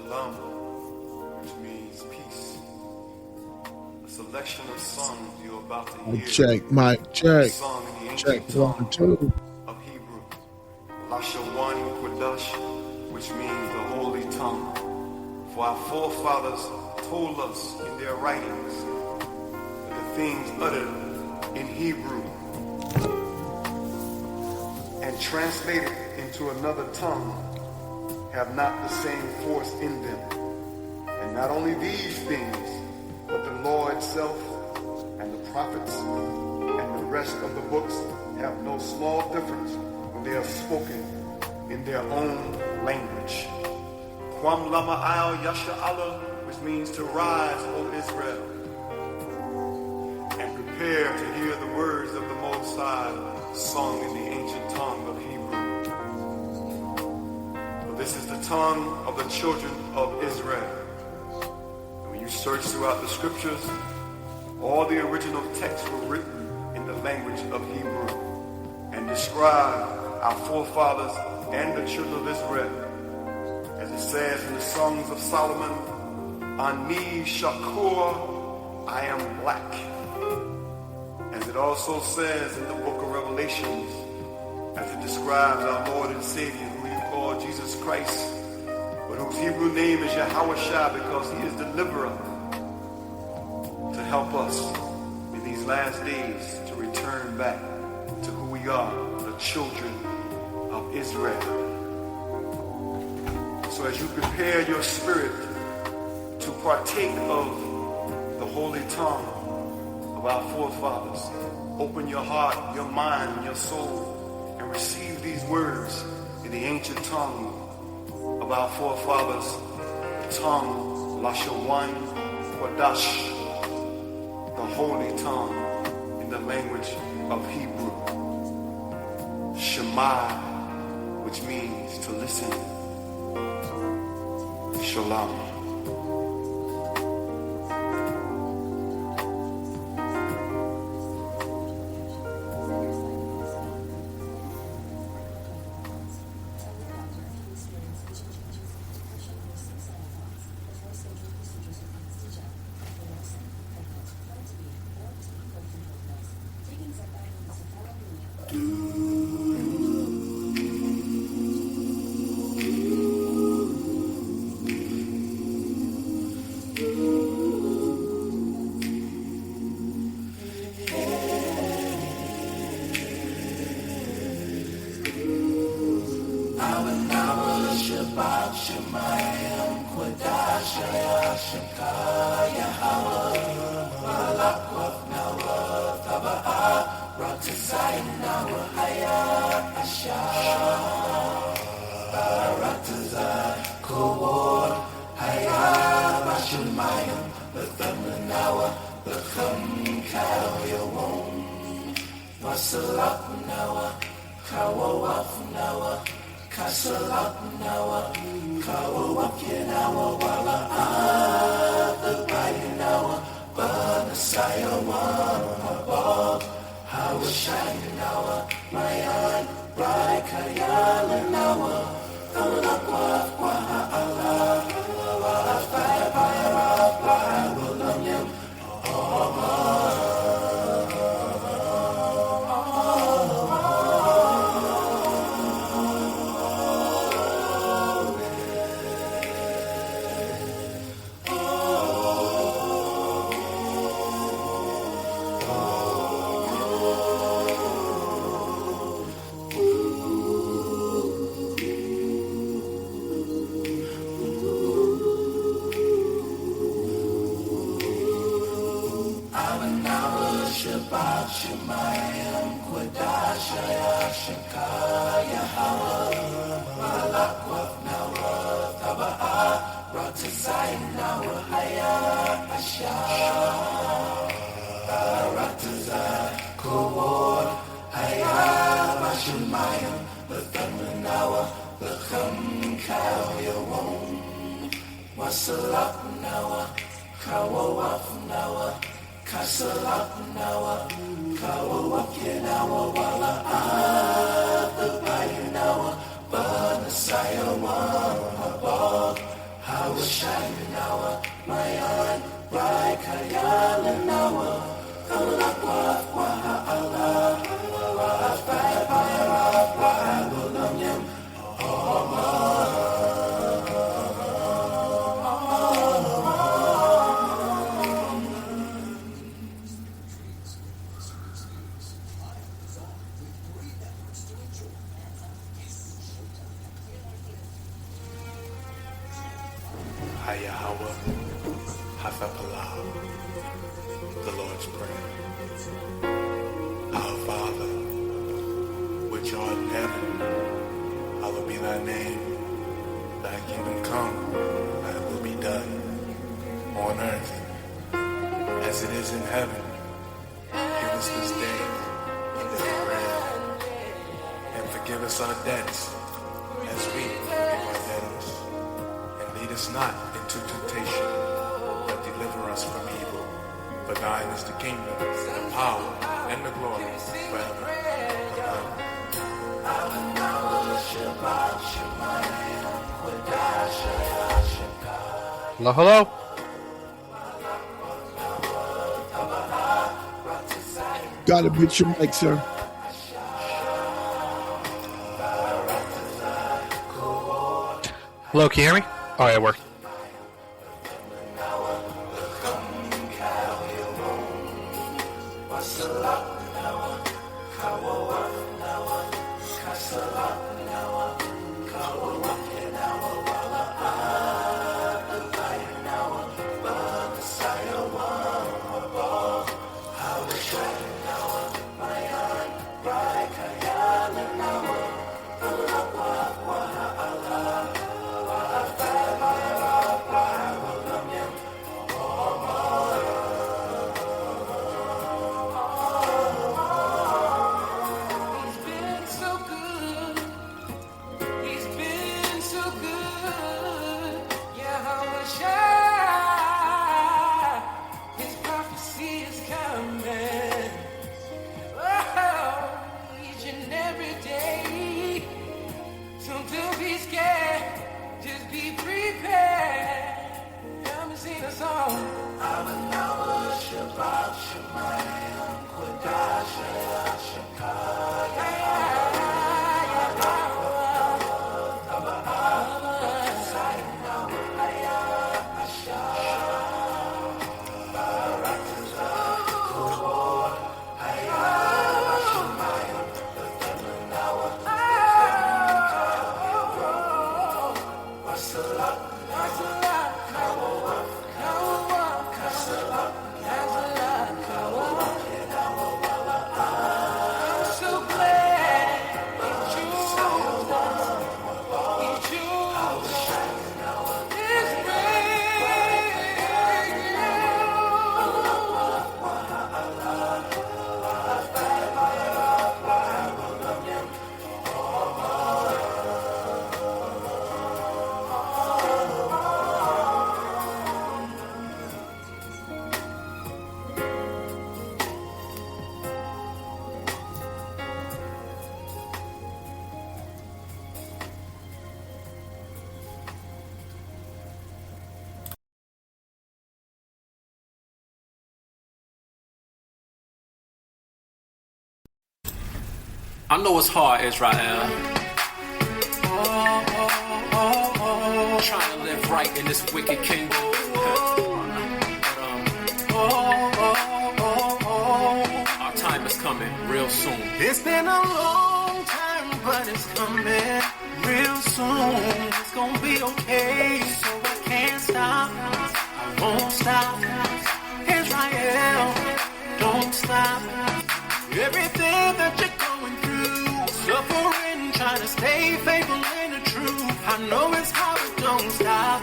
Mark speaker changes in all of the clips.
Speaker 1: Shalom, which means peace. A selection of songs you're about to hear.
Speaker 2: Mic check.
Speaker 1: Sung in the
Speaker 2: Check
Speaker 1: ancient
Speaker 2: 1,
Speaker 1: tongue
Speaker 2: 2.
Speaker 1: of Hebrew. Lashawan Kodash, which means the holy tongue. For our forefathers told us in their writings that the things uttered in Hebrew and translated into another tongue have not the same force in them. And not only these things, but the law itself and the prophets and the rest of the books have no small difference when they are spoken in their own language. Kwam lama al yasha Allah, which means to rise, O Israel, and prepare to hear the words of the Most High sung in the ancient tongue of Hebrew. This is the tongue of the children of Israel. And when you search throughout the scriptures, all the original texts were written in the language of Hebrew and describe our forefathers and the children of Israel. As it says in the Songs of Solomon, Ani Shakur, I am black. As it also says in the book of Revelations, as it describes our Lord and Savior, Lord Jesus Christ, but whose Hebrew name is Yahweh because he is deliverer, to help us in these last days to return back to who we are, the children of Israel. So as you prepare your spirit to partake of the holy tongue of our forefathers, open your heart, your mind, your soul, and receive these words in the ancient tongue of our forefathers, the tongue Lashawan Kodash, the holy tongue in the language of Hebrew. Shema, which means to listen. Shalom.
Speaker 2: Hayahawa, Hafapalah, the Lord's Prayer. Our Father, which art in heaven, hallowed be thy name. Thy kingdom come, thy will be done, on earth as it is in heaven. Give us this day our daily bread, and forgive us our debts, as we forgive our debtors. And lead us not into temptation, but deliver us from evil. For thine is the kingdom, the power, and the glory forever.
Speaker 3: Hello, hello.
Speaker 4: Gotta mute your mic, sir.
Speaker 3: Hello, can you hear me? Oh, yeah, it worked.
Speaker 5: I know it's hard, Israel. Trying to live right in this wicked kingdom. Our time is coming real soon.
Speaker 6: It's been a long time, but it's coming real soon. It's gonna be okay, so I can't stop. I won't stop. Israel, don't stop. Everything that you're going through, suffering, trying to stay faithful in the truth. I know it's hard, but don't stop.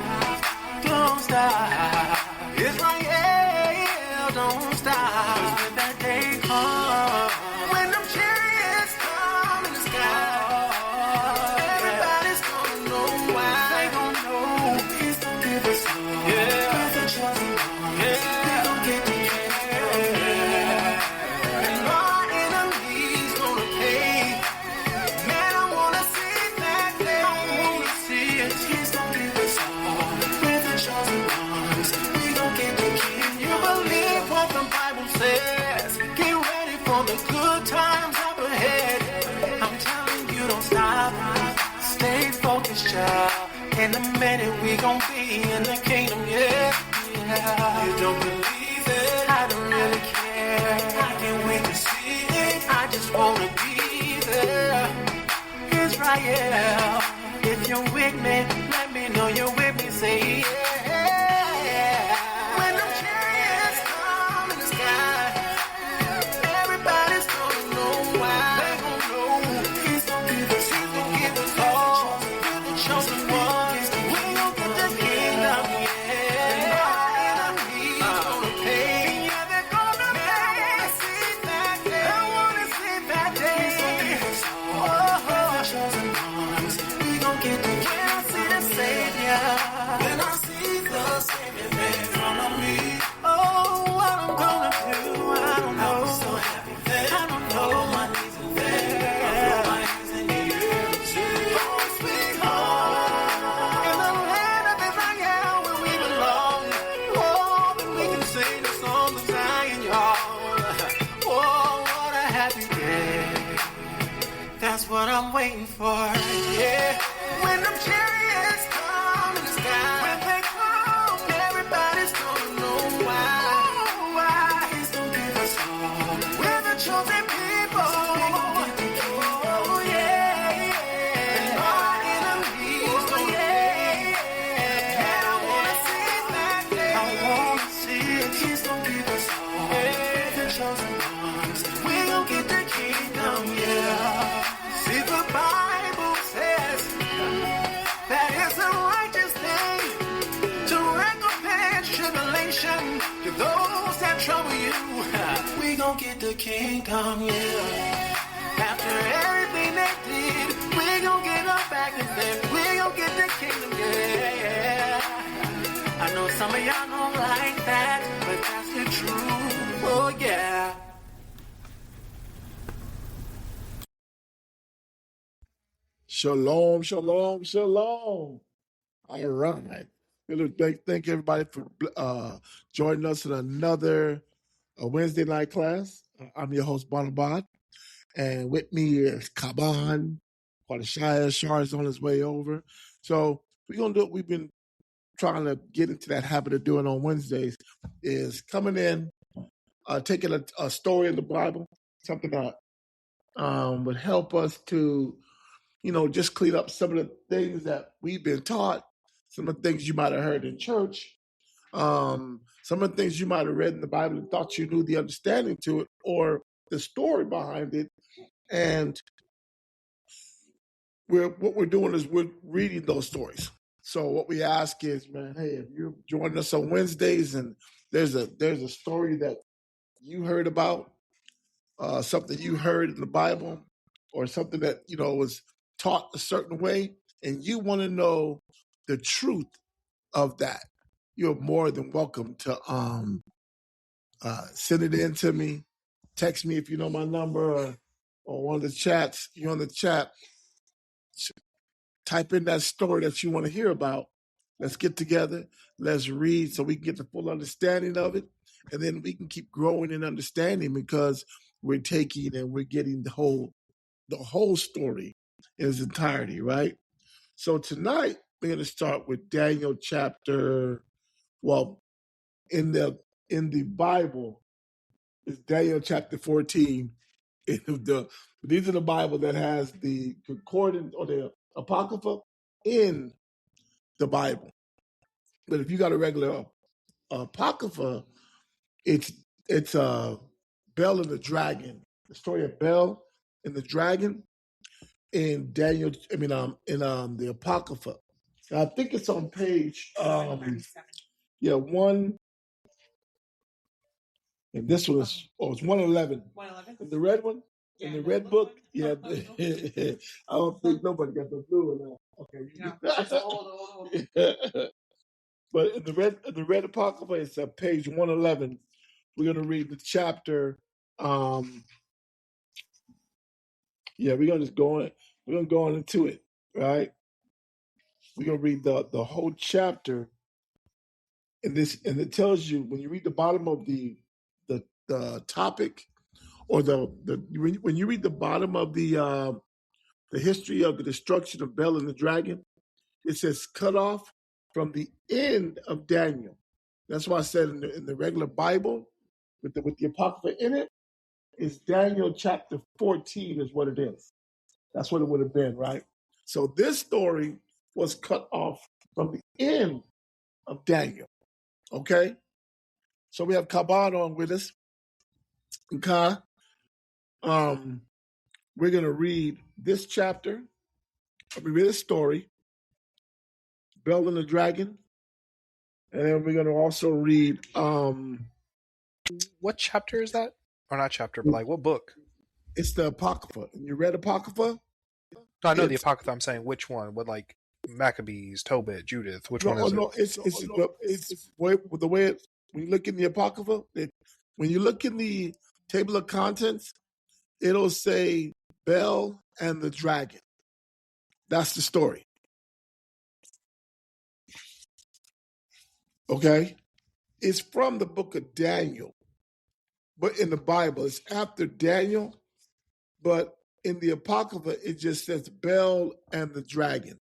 Speaker 6: Don't stop. Israel, don't stop. 'Cause when that day comes, when them chariots come in the sky, everybody's gonna know why. They gonna know He's gonna give us love. Yeah. He's the chosen one. Yeah. We gon' get the and our enemies gonna pay. Man, I wanna see that day. I wanna see In a minute we gon' be in the kingdom, yeah. You don't believe it, I don't really care. I can't wait to see it, I just wanna be there. Israel, if you're with me, let me know you're with me, say yeah. When the chariots come in the sky, everybody's gonna know why. They gon' know he's gon' give us all. We're the chosen ones. We gon' get the kingdom, yeah. Our enemies gonna pay. Yeah, they're gonna pay. I wanna see that day. Oh, chosen ones. We gon' get the when I see the Savior. When I see the Savior in front of me. Oh, what I'm gonna do, I don't know. I'm so happy that I don't know my knees are there. I throw my hands in the air too. Oh, sweet home, in the land of Israel where we belong. Oh, then we can sing the songs of Zion, y'all. Oh, what a happy day. That's what I'm waiting for, yeah. When the chariots come in the sky, when they come, everybody's gonna know why. He's gonna give us all. We're the chosen people. Oh, yeah. And our enemies gonna yeah, I wanna see that day. I wanna see it. He's gonna give us all. We're the chosen ones. We gon' get the kingdom, yeah. See, the Bible says that it's a righteous thing to recompense tribulation to those that trouble you. We gon' get the kingdom, yeah. After everything they did, we gon' get up back and then we gon' get the kingdom, yeah. I know some of y'all don't like that, but that's the truth, oh yeah.
Speaker 4: Shalom, shalom, shalom. All right. Thank everybody for joining us in another Wednesday night class. I'm your host, Banabad, and with me is Kaban. Quadashaya Shar is on his way over. So we're going to do what we've been trying to get into that habit of doing on Wednesdays, is coming in, taking a story in the Bible, something that would help us to just clean up some of the things that we've been taught, some of the things you might have heard in church, some of the things you might have read in the Bible and thought you knew the understanding to it or the story behind it. And what we're doing is we're reading those stories. So what we ask is, man, hey, if you're joining us on Wednesdays and there's a story that you heard about, something you heard in the Bible, or something that was taught a certain way, and you want to know the truth of that, you're more than welcome to send it in to me. Text me if you know my number, or one of the chats. You're on the chat. Type in that story that you want to hear about. Let's get together. Let's read so we can get the full understanding of it, and then we can keep growing in understanding, because we're taking and we're getting the whole story in its entirety, right? So tonight we're going to start with Daniel chapter. Well, in the Bible, it's Daniel chapter 14. These are the Bible that has the concordance or the apocryphal in the Bible. But if you got a regular apocrypha, it's Bel and the Dragon, the story of Bel and the Dragon in Daniel. In the apocrypha. And I think it's on page 1. And this was it's 111. 111. In the red one, in the red book, yeah. I don't think nobody got the blue one. Okay. No. But in the red apocrypha, it's page 111. We're gonna read the chapter. We're gonna just go on. We're gonna go on into it, right? We're gonna read the whole chapter, and it tells you when you read the bottom of the topic, or when you read the bottom of the history of the destruction of Bel and the Dragon, It says cut off from the end of Daniel. That's why I said in the regular Bible, with the apocrypha in it, is Daniel chapter 14 is what it is. That's what it would have been, right? So this story was cut off from the end of Daniel. Okay? So we have Kaban on with us. And Ka, we're going to read this chapter. We read this story, Bel and the Dragon. And then we're going to also read...
Speaker 3: What chapter is that? Or not chapter, but like what book?
Speaker 4: It's the Apocrypha. You read Apocrypha?
Speaker 3: No, I know the Apocrypha. I'm saying which one? What, like Maccabees, Tobit, Judith? Which one is it?
Speaker 4: No, it's the way it, when you look in the Apocrypha, when you look in the table of contents, it'll say Bel and the Dragon. That's the story. Okay? It's from the book of Daniel. But in the Bible, it's after Daniel. But in the Apocrypha, it just says Bel and the Dragon.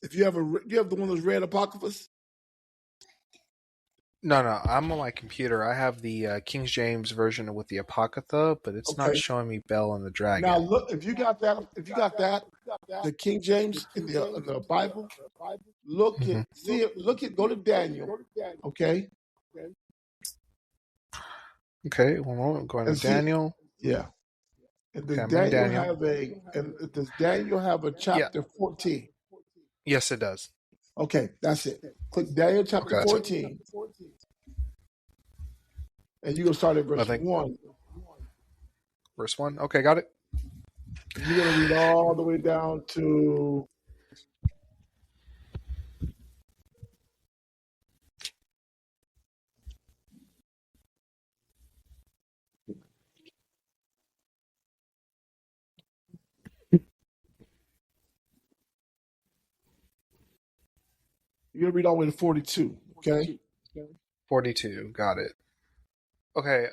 Speaker 4: If you have the one that's read Apocryphas?
Speaker 3: No, I'm on my computer. I have the King James version with the Apocrypha, but it's not showing me Bel and the Dragon.
Speaker 4: Now look, if you got that, the King James in the Bible, look at go to Daniel, okay?
Speaker 3: Okay, one moment. Going to Daniel.
Speaker 4: Yeah. And does does Daniel have a chapter 14?
Speaker 3: Yes, it does.
Speaker 4: Okay, that's it. Click Daniel chapter 14. And you're going to start at verse 1.
Speaker 3: Verse 1. Okay, got it.
Speaker 4: You're going to read all the way down to... You're going to read all the way to 42, okay?
Speaker 3: 42, got it. Okay,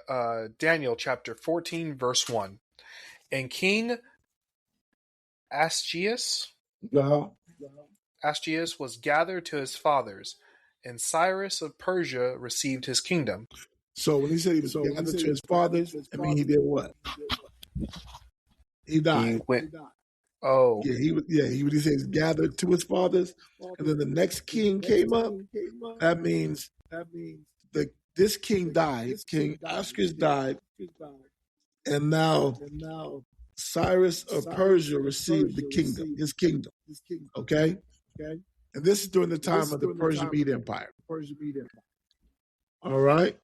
Speaker 3: Daniel chapter 14, verse 1. And King Astyages was gathered to his fathers, and Cyrus of Persia received his kingdom.
Speaker 4: So when he said he was gathered to his fathers, I mean, he did what? He died.
Speaker 3: He went... Oh.
Speaker 4: Yeah, he says gathered to his fathers, and then the next king came up. That means this king died. King Astyages died, and now Cyrus of Persia received his kingdom. Okay? And this is during the time of the Persian Medes Empire. All right?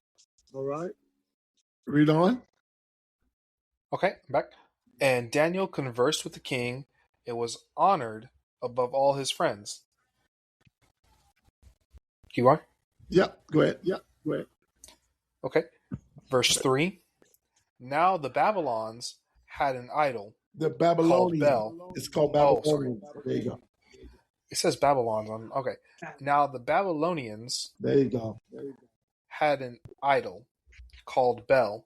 Speaker 4: Read on.
Speaker 3: Okay, I'm back. And Daniel conversed with the king and was honored above all his friends. You are?
Speaker 4: Yep, go ahead.
Speaker 3: Okay. Verse 3. Now the Babylons had an idol.
Speaker 4: The Babylonian.
Speaker 3: Called Bel.
Speaker 4: It's called Babylonian. There you go.
Speaker 3: It says Babylons on. Okay. Now the Babylonians.
Speaker 4: There you go.
Speaker 3: Had an idol called Bel,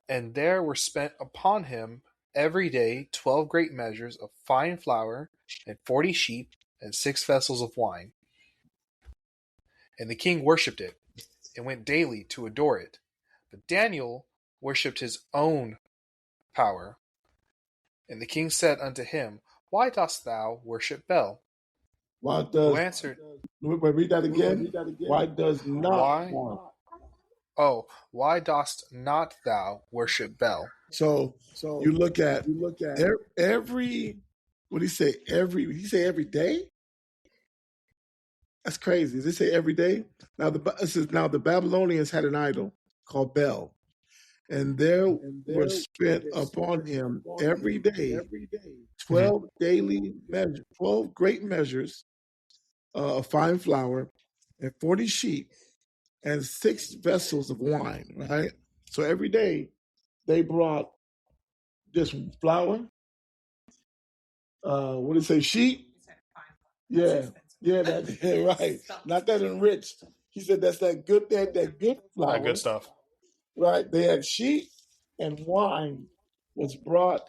Speaker 3: and there were spent upon him every day 12 great measures of fine flour, and 40 sheep, and 6 vessels of wine. And the king worshipped it, and went daily to adore it. But Daniel worshipped his own power. And the king said unto him, Why dost thou worship Bel? Who answered?
Speaker 4: Read that again. Why does not?
Speaker 3: Why dost not thou worship Bel?
Speaker 4: So you look at every. What do you say? Did he say every day? That's crazy. Does it say every day? Now it says now the Babylonians had an idol called Bel, and there were spent upon him every day 12 daily measures, 12 great measures of fine flour, and 40 sheep, and 6 vessels of wine. Right. So every day they brought this flour. What did it say? Sheep. Yeah, right. Not that enriched. He said that's that good flour.
Speaker 3: That good stuff.
Speaker 4: Right. They had sheep, and wine was brought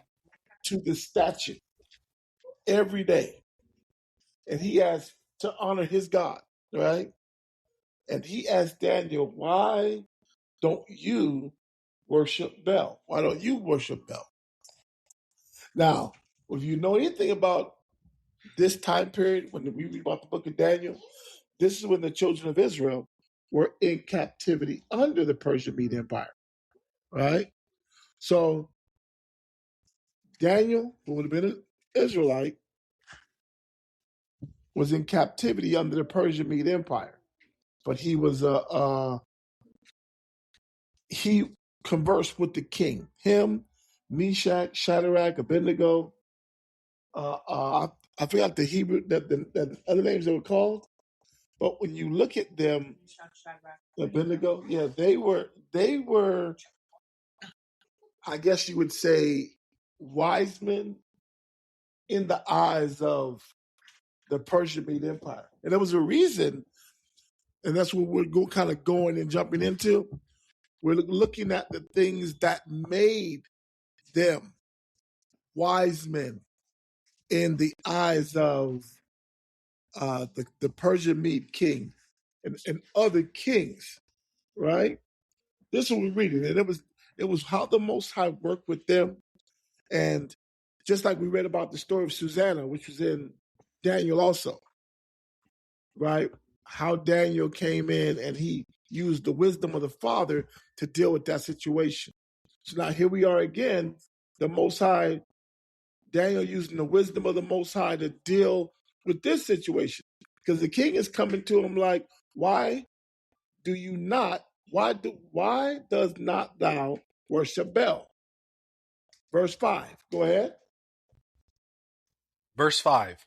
Speaker 4: to the statue every day. and he asked to honor his God, right? And he asked Daniel, why don't you worship Bel? Why don't you worship Bel? Now, if you know anything about this time period, when we read about the book of Daniel, this is when the children of Israel were in captivity under the Persian Mede Empire, right? So Daniel, who would have been an Israelite, was in captivity under the Persian Mede Empire, but he was he conversed with the king. Him, Meshach, Shadrach, Abednego. I forgot the Hebrew the other names they were called, but when you look at them, Abednego, yeah, they were, I guess you would say, wise men in the eyes of the Persian Mede Empire, and there was a reason, and that's what we're kind of going and jumping into. We're looking at the things that made them wise men in the eyes of the Persian Mede king and other kings, right? This is what we're reading, and it was how the Most High worked with them, and just like we read about the story of Susanna, which was in Daniel also, right? How Daniel came in and he used the wisdom of the Father to deal with that situation. So now here we are again, the Most High, Daniel using the wisdom of the Most High to deal with this situation. Because the king is coming to him like, why does not thou worship Bel? Verse 5, go ahead.
Speaker 3: Verse 5,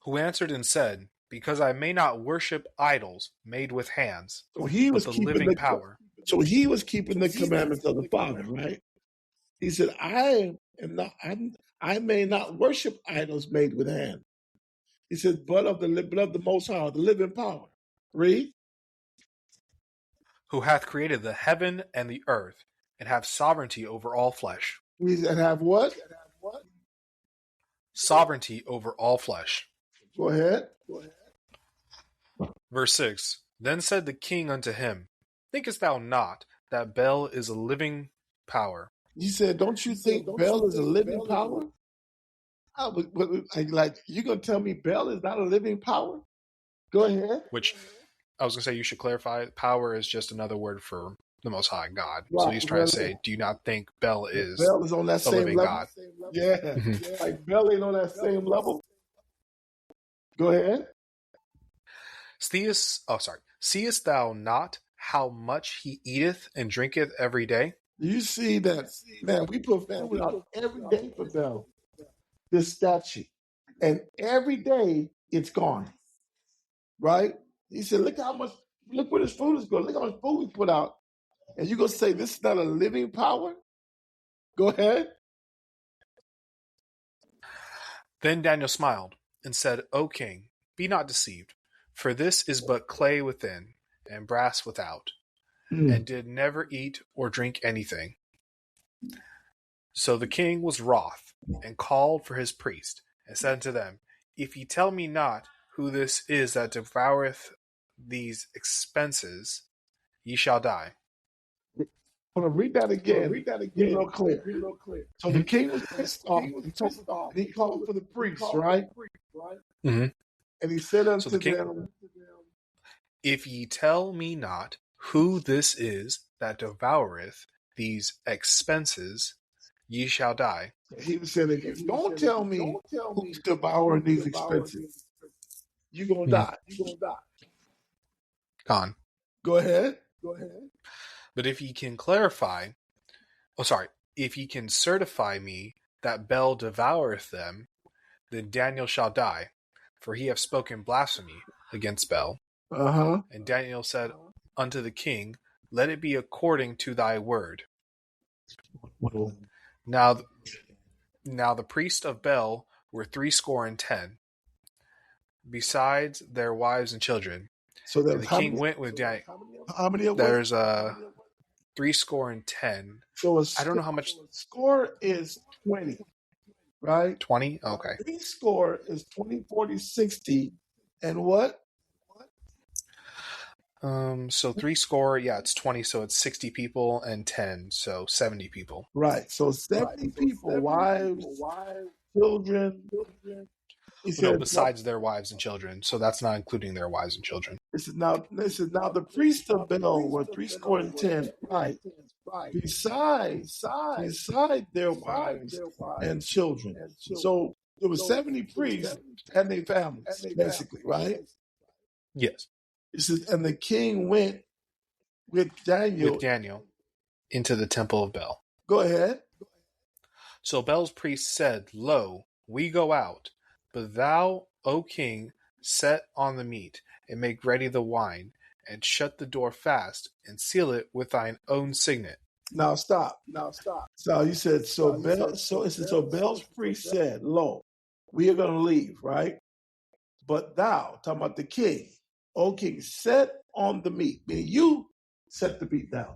Speaker 3: who answered and said, because I may not worship idols made with hands,
Speaker 4: So he
Speaker 3: but
Speaker 4: was
Speaker 3: the
Speaker 4: keeping
Speaker 3: living power.
Speaker 4: So he was keeping the commandments of the Father, right? He said, I may not worship idols made with hands. He said, but of the Most High, the living power. Read.
Speaker 3: Who hath created the heaven and the earth, and have sovereignty over all flesh.
Speaker 4: And have what?
Speaker 3: Sovereignty over all flesh.
Speaker 4: Go ahead.
Speaker 3: Verse 6, then said the king unto him, thinkest thou not that Bel is a living power?
Speaker 4: He said, don't you think Bel is a living power? Like, you going to tell me Bel is not a living power? Go ahead.
Speaker 3: Which, I was going to say, you should clarify, power is just another word for the Most High God.
Speaker 4: Right,
Speaker 3: so he's trying to say, do you not think Bel is
Speaker 4: on that
Speaker 3: the
Speaker 4: same
Speaker 3: living
Speaker 4: level?
Speaker 3: God?
Speaker 4: Yeah, like Bel ain't on that same level. Go ahead.
Speaker 3: Seest thou not how much he eateth and drinketh every day?
Speaker 4: You see that, man, we put food out every day for Bel, this statue. And every day it's gone, right? He said, look where this food is going. Look how much food we put out. And you're going to say this is not a living power? Go ahead.
Speaker 3: Then Daniel smiled and said, O king, be not deceived, for this is but clay within and brass without, and did never eat or drink anything. So the king was wroth, and called for his priest, and said unto them, if ye tell me not who this is that devoureth these expenses, ye shall die.
Speaker 4: I'm going to read that again. Real clear. So the king was pissed off. He called for the priest, right?
Speaker 3: Mm-hmm.
Speaker 4: And he said unto them,
Speaker 3: if ye tell me not who this is that devoureth these expenses, ye shall die.
Speaker 4: He said, if you don't tell me who's devouring these expenses, you're going to die.
Speaker 3: Gone.
Speaker 4: Go ahead.
Speaker 3: But if ye can if ye can certify me that Bel devoureth them, then Daniel shall die, for he hath spoken blasphemy against Bel. And Daniel said unto the king, let it be according to thy word. Now the priests of Bel were 70, besides their wives and children.
Speaker 4: So
Speaker 3: the king went with Daniel.
Speaker 4: How many of
Speaker 3: There's 70.
Speaker 4: So
Speaker 3: I don't know how much.
Speaker 4: Score is 20. right?
Speaker 3: 20? Okay.
Speaker 4: Three score is 20, 40, 60. And what?
Speaker 3: So 3 score, it's 20, so it's 60 people, and 10, so 70 people.
Speaker 4: Right. So 70 people, wives, children. He
Speaker 3: No,
Speaker 4: said,
Speaker 3: besides their wives and children, so that's not including their wives and children.
Speaker 4: this is now the priests of Baal were 70. Right. Besides their wives and children. So there was 70 priests and their families, basically, right?
Speaker 3: Yes.
Speaker 4: It says, and the king went with Daniel
Speaker 3: into the temple of Bel.
Speaker 4: Go ahead.
Speaker 3: So Bel's priests said, Lo, we go out, but thou, O king, set on the meat, and make ready the wine, and shut the door fast, and seal it with thine own signet.
Speaker 4: Now stop. So you said, so Bel's priest said, Lo, we are going to leave, right? But thou, talking about the king, O king, set on the meat, meaning you set the meat down.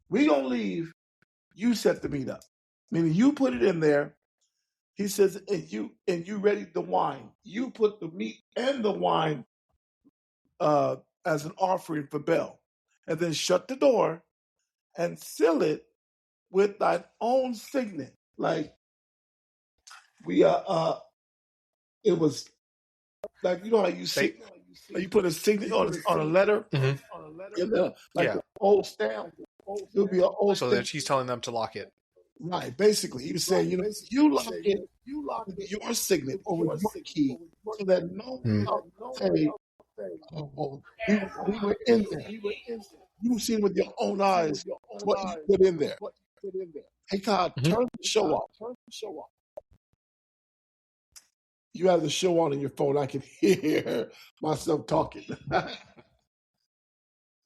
Speaker 4: We going to leave, you set the meat up. Meaning you put it in there. He says, and you ready the wine. You put the meat and the wine as an offering for Bel. And then shut the door and seal it with thine own signet. Like it was like, you know how you put a signet on a letter, like an old stamp. It would be an old stamp.
Speaker 3: So that he's telling them to lock it.
Speaker 4: Right. Basically, he was saying, you lock it with your signet or with your key, so that no one say, we were in there. You've seen with your own eyes what you put in there. Hey, God, turn the show off. You have the show on your phone. I can hear myself talking. All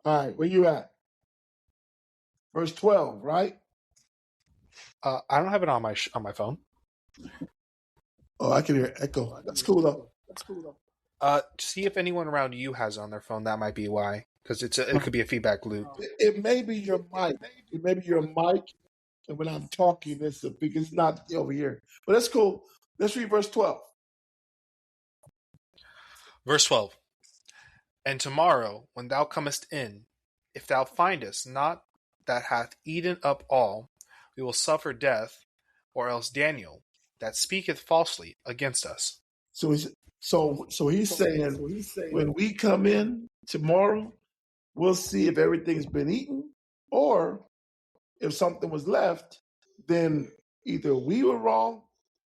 Speaker 4: right, where you at? Verse 12, right?
Speaker 3: I don't have it on my phone.
Speaker 4: Oh, I can hear echo. That's cool though.
Speaker 3: See if anyone around you has it on their phone. That might be why, because it could be a feedback loop.
Speaker 4: It may be your mic. It may be your mic, and when I'm talking, because it's not over here. But that's cool. Let's read verse 12.
Speaker 3: Verse 12. And tomorrow, when thou comest in, if thou findest not that hath eaten up all, we will suffer death, or else Daniel, that speaketh falsely against us.
Speaker 4: So he's saying, when we come in tomorrow, we'll see if everything's been eaten, or if something was left, then either we were wrong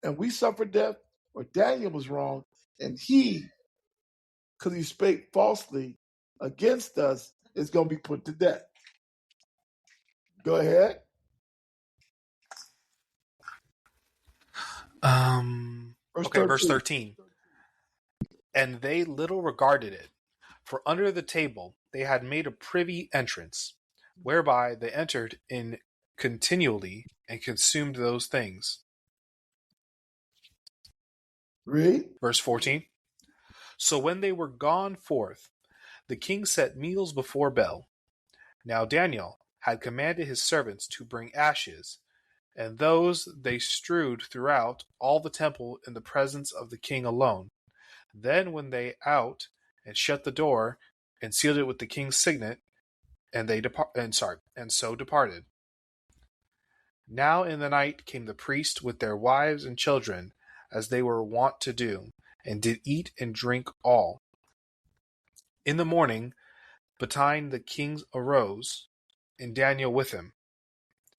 Speaker 4: and we suffered death, or Daniel was wrong and he, because he spake falsely against us, is going to be put to death. Go ahead.
Speaker 3: Verse 13. And they little regarded it, for under the table they had made a privy entrance, whereby they entered in continually and consumed those things.
Speaker 4: Read.
Speaker 3: Verse 14. So when they were gone forth, the king set meals before Bel. Now Daniel had commanded his servants to bring ashes, and those they strewed throughout all the temple in the presence of the king alone. Then when they out and shut the door and sealed it with the king's signet, and so departed. Now in the night came the priest with their wives and children, as they were wont to do, and did eat and drink all. In the morning, betime the king arose, and Daniel with him.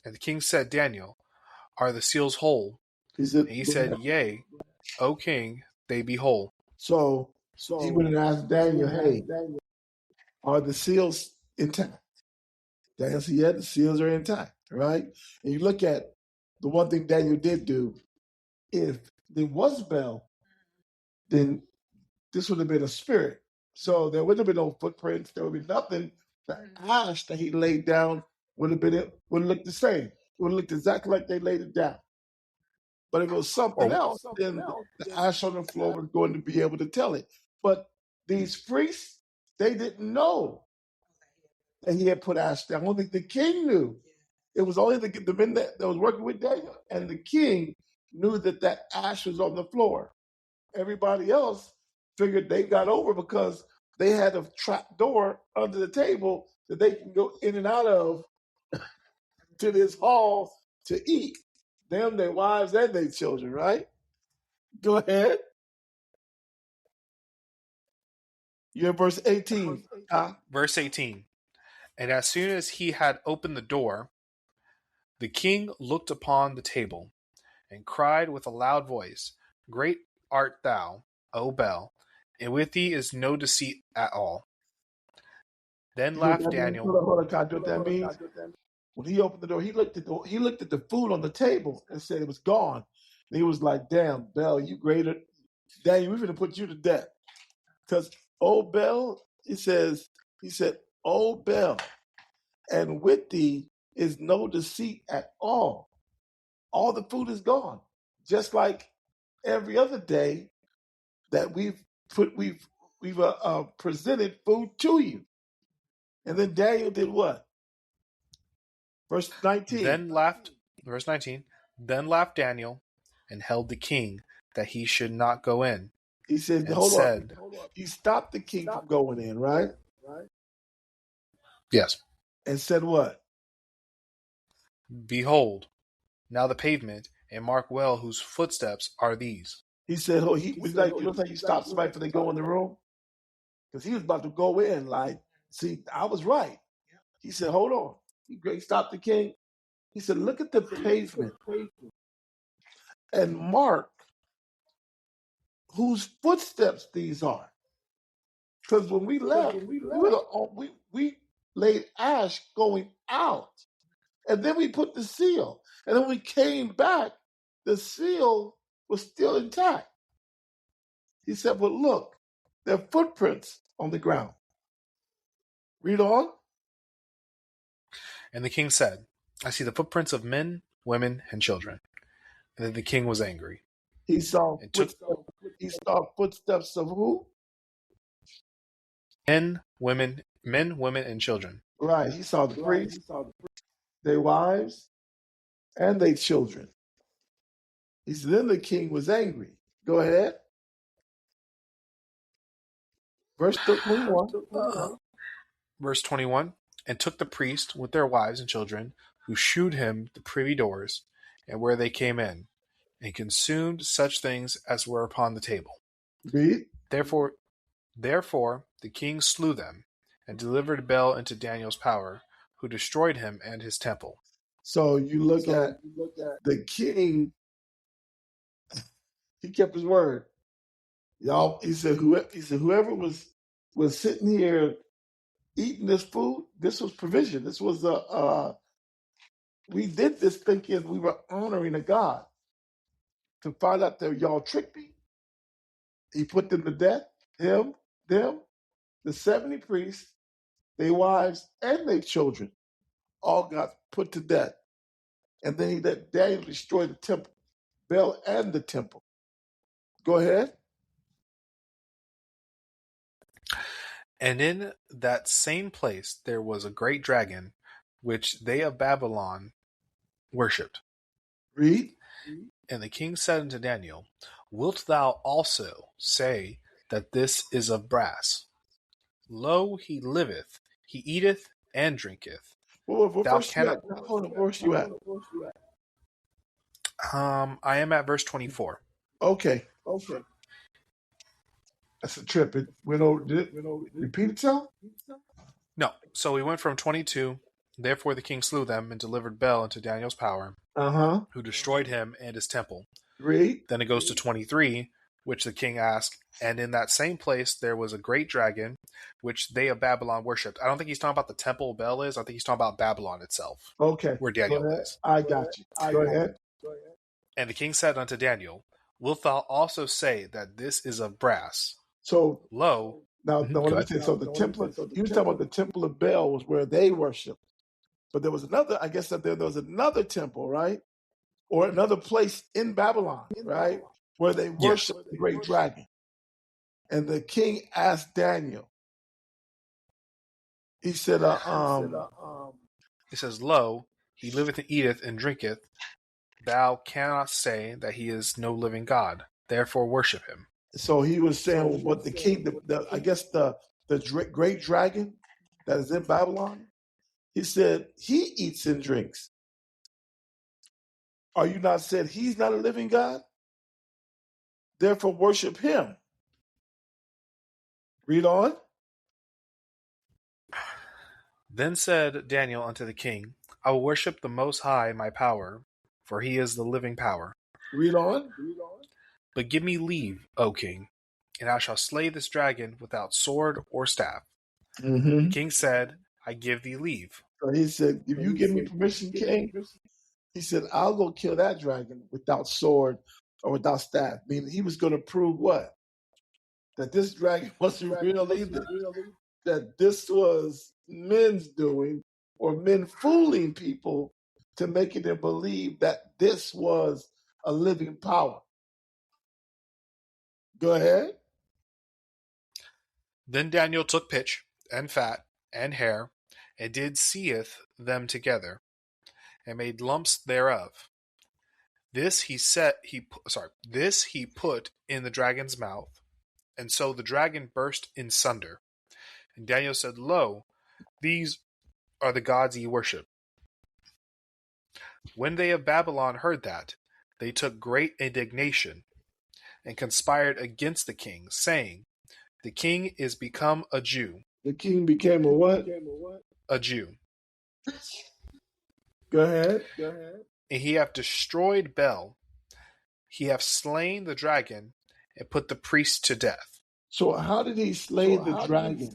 Speaker 3: And the king said, Daniel, are the seals whole? And he said, Yea, O king, they be whole.
Speaker 4: So he went and asked Daniel, hey, are the seals intact? Daniel said, yeah, the seals are intact, right? And you look at the one thing Daniel did do, if there was Bel, then this would have been a spirit. So there wouldn't have been no footprints. There would be nothing. The ash that he laid down would have looked the same. It would have looked exactly like they laid it down. But if it was something else, then the ash on the floor was going to be able to tell it. But these priests, they didn't know that he had put ash down. Only the king knew. It was only the men that was working with Daniel and the king knew that ash was on the floor. Everybody else figured they got over because they had a trap door under the table that they can go in and out of to this hall to eat. Them, their wives, and their children, right? Go ahead. You're in verse 18.
Speaker 3: Verse 18. And as soon as he had opened the door, the king looked upon the table and cried with a loud voice, Great art thou, O Bel, and with thee is no deceit at all. Then
Speaker 4: You know what
Speaker 3: laughed
Speaker 4: that means?
Speaker 3: Daniel.
Speaker 4: Hold on, Kai, do what that means? When he opened the door, he looked at the food on the table and said it was gone. And he was like, "Damn, Bel, you greater. Daniel, we're gonna put you to death." Because O Bel, he said, O Bel, and with thee is no deceit at all. All the food is gone. Just like every other day that we've presented food to you. And then Daniel did what? Verse 19.
Speaker 3: Verse 19. Then laughed Daniel and held the king that he should not go in.
Speaker 4: He said,
Speaker 3: and
Speaker 4: hold
Speaker 3: said,
Speaker 4: on. He stopped the king from going in, right?
Speaker 3: Yes.
Speaker 4: And said what?
Speaker 3: Behold, now the pavement, and mark well whose footsteps are these.
Speaker 4: He said, oh, you don't think he stopped somebody before they go in the room? Because he was about to go in, like, see, I was right. He said, hold on. He stopped the king. He said, look at the pavement and mark whose footsteps these are. Because when we left, we laid ash going out. And then we put the seal. And then we came back, the seal was still intact. He said, well, look, there are footprints on the ground. Read on.
Speaker 3: And the king said, I see the footprints of men, women, and children. And then the king was angry.
Speaker 4: He saw footsteps of who?
Speaker 3: Men, women, and children.
Speaker 4: Right. He saw the priests, their wives, and their children. He said, then the king was angry. Go ahead. Verse 21.
Speaker 3: Verse 21. And took the priest with their wives and children, who shewed him the privy doors, and where they came in, and consumed such things as were upon the table.
Speaker 4: Read.
Speaker 3: Therefore the king slew them, and delivered Bel into Daniel's power, who destroyed him and his temple.
Speaker 4: So you look at the king, he kept his word. Y'all, he said whoever was sitting here eating this food, this was provision. This was we did this thinking we were honoring a God. To find out that y'all tricked me, he put them to death. Them, the 70 priests, their wives, and their children all got put to death. And then he let Daniel destroy the temple, Bel and the temple. Go ahead.
Speaker 3: And in that same place there was a great dragon, which they of Babylon worshipped.
Speaker 4: Read.
Speaker 3: And the king said unto Daniel, Wilt thou also say that this is of brass? Lo, he liveth, he eateth and drinketh.
Speaker 4: What verse you at?
Speaker 3: I am at verse 24.
Speaker 4: Okay. That's a trip. It went over. Did it repeat itself?
Speaker 3: No. So we went from 22. Therefore the king slew them and delivered Bel into Daniel's power, who destroyed him and his temple.
Speaker 4: Read.
Speaker 3: Then it goes to 23, which the king asked, and in that same place there was a great dragon, which they of Babylon worshipped. I don't think he's talking about the temple Bel is. I think he's talking about Babylon itself.
Speaker 4: Okay.
Speaker 3: Where Daniel is.
Speaker 4: I got you. Go ahead.
Speaker 3: And the king said unto Daniel, Wilt thou also say that this is of brass?
Speaker 4: So,
Speaker 3: lo.
Speaker 4: Now, let me say, so the temple, you was talking about the temple of Bel was where they worshiped. But there was another, I guess that there was another temple, right? Or another place in Babylon, right? Where they worshiped the great dragon. And the king asked Daniel, he said,
Speaker 3: It says, Lo, he liveth and eateth and drinketh, Thou cannot say that he is no living God. Therefore worship him.
Speaker 4: So he was saying what the king, I guess the great dragon that is in Babylon, he said he eats and drinks. Are you not said he's not a living God? Therefore worship him. Read on.
Speaker 3: Then said Daniel unto the king, I will worship the Most High my power, for he is the living power.
Speaker 4: Read on.
Speaker 3: But give me leave, O king, and I shall slay this dragon without sword or staff.
Speaker 4: Mm-hmm.
Speaker 3: The king said, I give thee leave.
Speaker 4: So he said, if you give me permission, king, he said, I'll go kill that dragon without sword or without staff. Meaning he was going to prove what? That this dragon wasn't real either. That this was men's doing or men fooling people to making them believe that this was a living power. Go ahead.
Speaker 3: Then Daniel took pitch and fat and hair, and did seeth them together, and made lumps thereof. This he put in the dragon's mouth, and so the dragon burst in sunder. And Daniel said, Lo, these are the gods ye worship. When they of Babylon heard that, they took great indignation, and conspired against the king, saying, The king is become a Jew.
Speaker 4: The king became a what?
Speaker 3: A Jew.
Speaker 4: Go ahead.
Speaker 3: And he hath destroyed Bel. He hath slain the dragon, and put the priest to death.
Speaker 4: So how did he slay the dragon?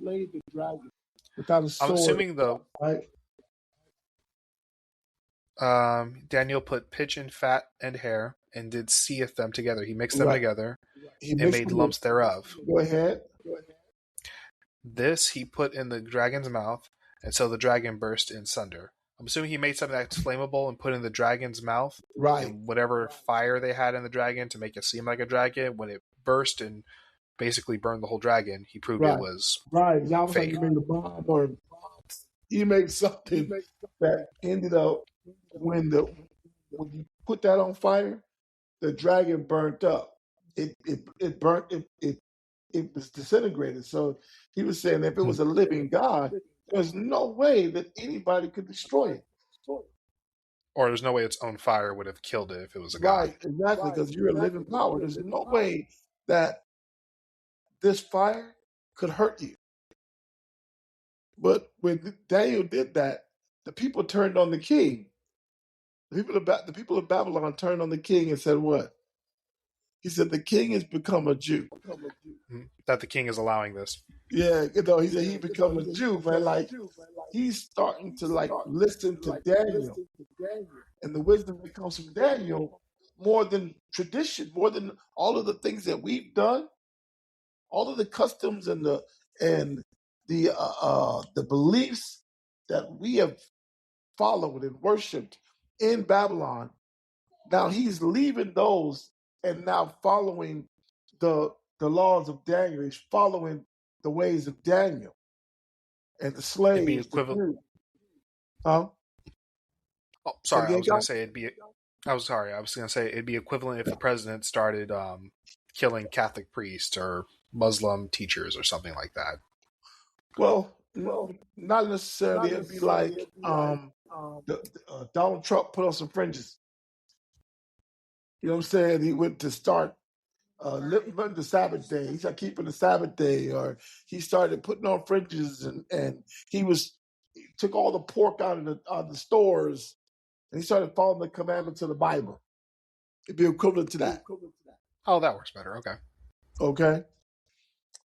Speaker 4: Without a sword.
Speaker 3: I'm assuming though,
Speaker 4: right?
Speaker 3: Daniel put pitch and fat and hair, and did seeth them together. He mixed them together, and made lumps thereof.
Speaker 4: Go ahead.
Speaker 3: This he put in the dragon's mouth, and so the dragon burst in sunder. I'm assuming he made something that's flammable and put in the dragon's mouth.
Speaker 4: Right.
Speaker 3: And whatever fire they had in the dragon to make it seem like a dragon, when it burst and basically burned the whole dragon, he proved it was
Speaker 4: Now
Speaker 3: fake.
Speaker 4: you made a bomb, or you made something that ended up when you put that on fire, the dragon burnt up. It burnt. It was disintegrated. So he was saying if it was a living God, there's no way that anybody could destroy it.
Speaker 3: Or there's no way its own fire would have killed it if it was a god.
Speaker 4: Right, exactly, because you're a living power. There's no way that this fire could hurt you. But when Daniel did that, the people turned on the king. The people of Babylon turned on the king and said what? He said the king has become a Jew.
Speaker 3: That the king is allowing this.
Speaker 4: Yeah, he said he become a Jew, man. Like he's starting to listen to Daniel, and the wisdom that comes from Daniel more than tradition, more than all of the things that we've done, all of the customs and the beliefs that we have followed and worshipped in Babylon. Now he's leaving those and now following the laws of Daniel. He's following the ways of Daniel and the slaves.
Speaker 3: It'd be equivalent.
Speaker 4: Huh?
Speaker 3: Oh, sorry. I was going to say it'd be. I was going to say it'd be equivalent if the president started killing Catholic priests or Muslim teachers or something like that.
Speaker 4: Well, not necessarily. It'd be like Donald Trump put on some fringes. You know what I'm saying? He went to start living the Sabbath day. He started keeping the Sabbath day, or he started putting on fringes, and he took all the pork out of the stores, and he started following the commandments of the Bible. It'd be equivalent to that.
Speaker 3: Oh, that works better. Okay.
Speaker 4: Okay.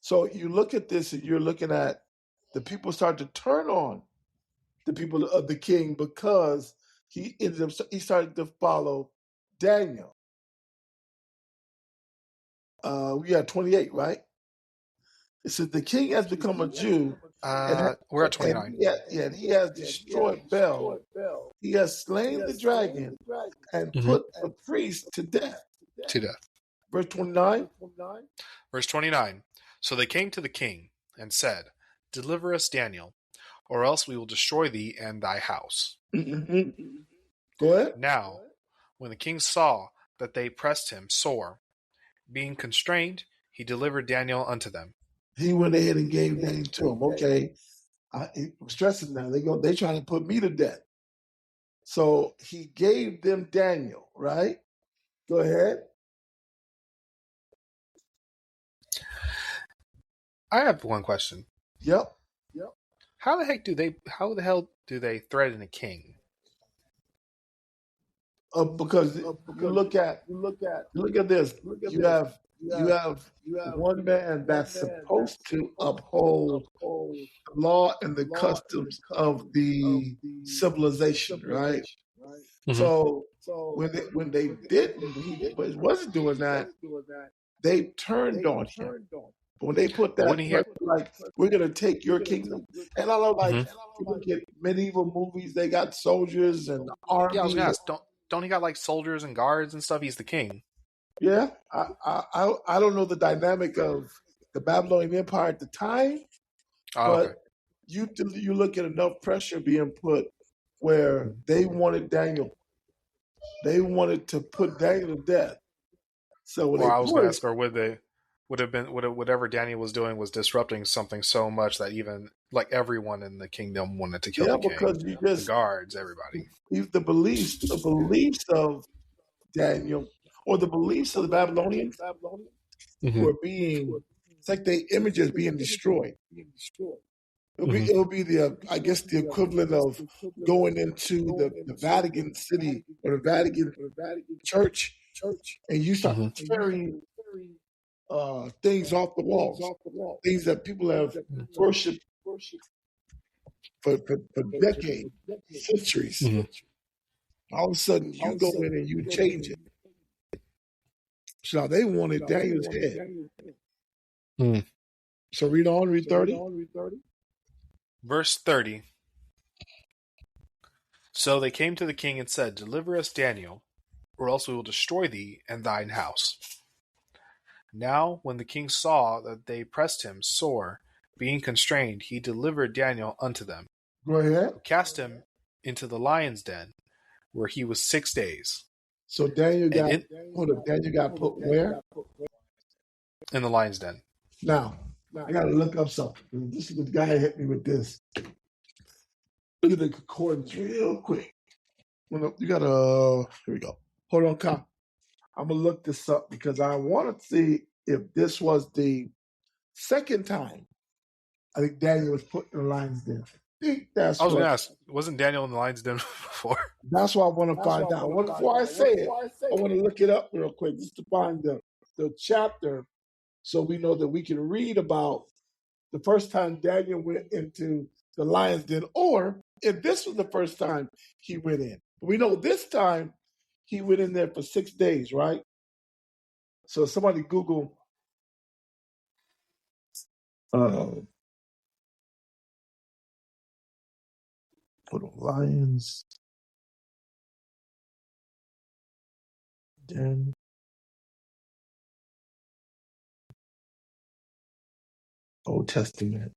Speaker 4: So you look at this, and you're looking at the people start to turn on the people of the king because he started to follow Daniel. We got 28, right? It says the king has become a Jew.
Speaker 3: We're at 29.
Speaker 4: And he has destroyed Bel. He has slain the dragon and put the priest to death. Verse 29.
Speaker 3: Verse 29. So they came to the king and said, Deliver us, Daniel, or else we will destroy thee and thy house.
Speaker 4: Mm-hmm. Go ahead.
Speaker 3: Now, When the king saw that they pressed him sore, being constrained, he delivered Daniel unto them.
Speaker 4: He went ahead and gave Daniel to him. Okay, I'm stressing now. They trying to put me to death. So he gave them Daniel, right? Go ahead.
Speaker 3: I have one question.
Speaker 4: Yep.
Speaker 3: How the hell do they threaten a king?
Speaker 4: Because you look at this. You have one man that's supposed to uphold the law and the customs of the civilization, right?
Speaker 3: Mhm.
Speaker 4: So when they didn't, he wasn't doing that. They turned on him. When they put that,
Speaker 3: Wouldn't he have-
Speaker 4: like, we're gonna take your kingdom, and I know, like,
Speaker 3: Mhm.
Speaker 4: you look at medieval movies, they got soldiers and army.
Speaker 3: Yeah, I was gonna ask. Don't he got like soldiers and guards and stuff? He's the king.
Speaker 4: Yeah, I don't know the dynamic of the Babylonian Empire at the time,
Speaker 3: Oh,
Speaker 4: but
Speaker 3: okay.
Speaker 4: you look at enough pressure being put where they wanted Daniel, they wanted to put Daniel to death. So when
Speaker 3: Or I was gonna
Speaker 4: pushed,
Speaker 3: ask, or whatever Daniel was doing was disrupting something so much that even like everyone in the kingdom wanted to kill
Speaker 4: yeah,
Speaker 3: the king.
Speaker 4: because you
Speaker 3: The
Speaker 4: just
Speaker 3: guards, everybody.
Speaker 4: the beliefs of Daniel or the beliefs of the Babylonians
Speaker 3: Mhm.
Speaker 4: were being, it's like the images being destroyed.
Speaker 3: Mhm.
Speaker 4: It'll be the I guess the equivalent of going into the Vatican City or the Vatican Church, and you start
Speaker 3: Mhm.
Speaker 4: tearing things off the walls, things that people have worshipped for decades, centuries.
Speaker 3: Mhm.
Speaker 4: All of a sudden, you go in and you change it. So they wanted Daniel's head.
Speaker 3: Hmm.
Speaker 4: So read on, read 30.
Speaker 3: Verse 30. So they came to the king and said, Deliver us Daniel, or else we will destroy thee and thine house. Now when the king saw that they pressed him sore, being constrained, he delivered Daniel unto them,
Speaker 4: Go ahead.
Speaker 3: who cast him into the lion's den, where he was 6 days.
Speaker 4: So Daniel got,
Speaker 3: And
Speaker 4: Daniel got put where?
Speaker 3: in the lion's den.
Speaker 4: Now, I got to look up something. This is the guy who hit me with this. Look at the concordance real quick. You got to, here we go. Hold on, Kyle. I'm going to look this up because I want to see if this was the second time I think Daniel was put in the lion's den. I think that's
Speaker 3: I was
Speaker 4: what.
Speaker 3: going to ask, wasn't Daniel in the lion's den before?
Speaker 4: That's what I want to find out. Before I say it, I want to look it up real quick just to find the chapter so we know that we can read about the first time Daniel went into the lion's den, or if this was the first time he went in. We know this time he went in there for 6 days, right? So somebody Google put on lions den. Old Testament.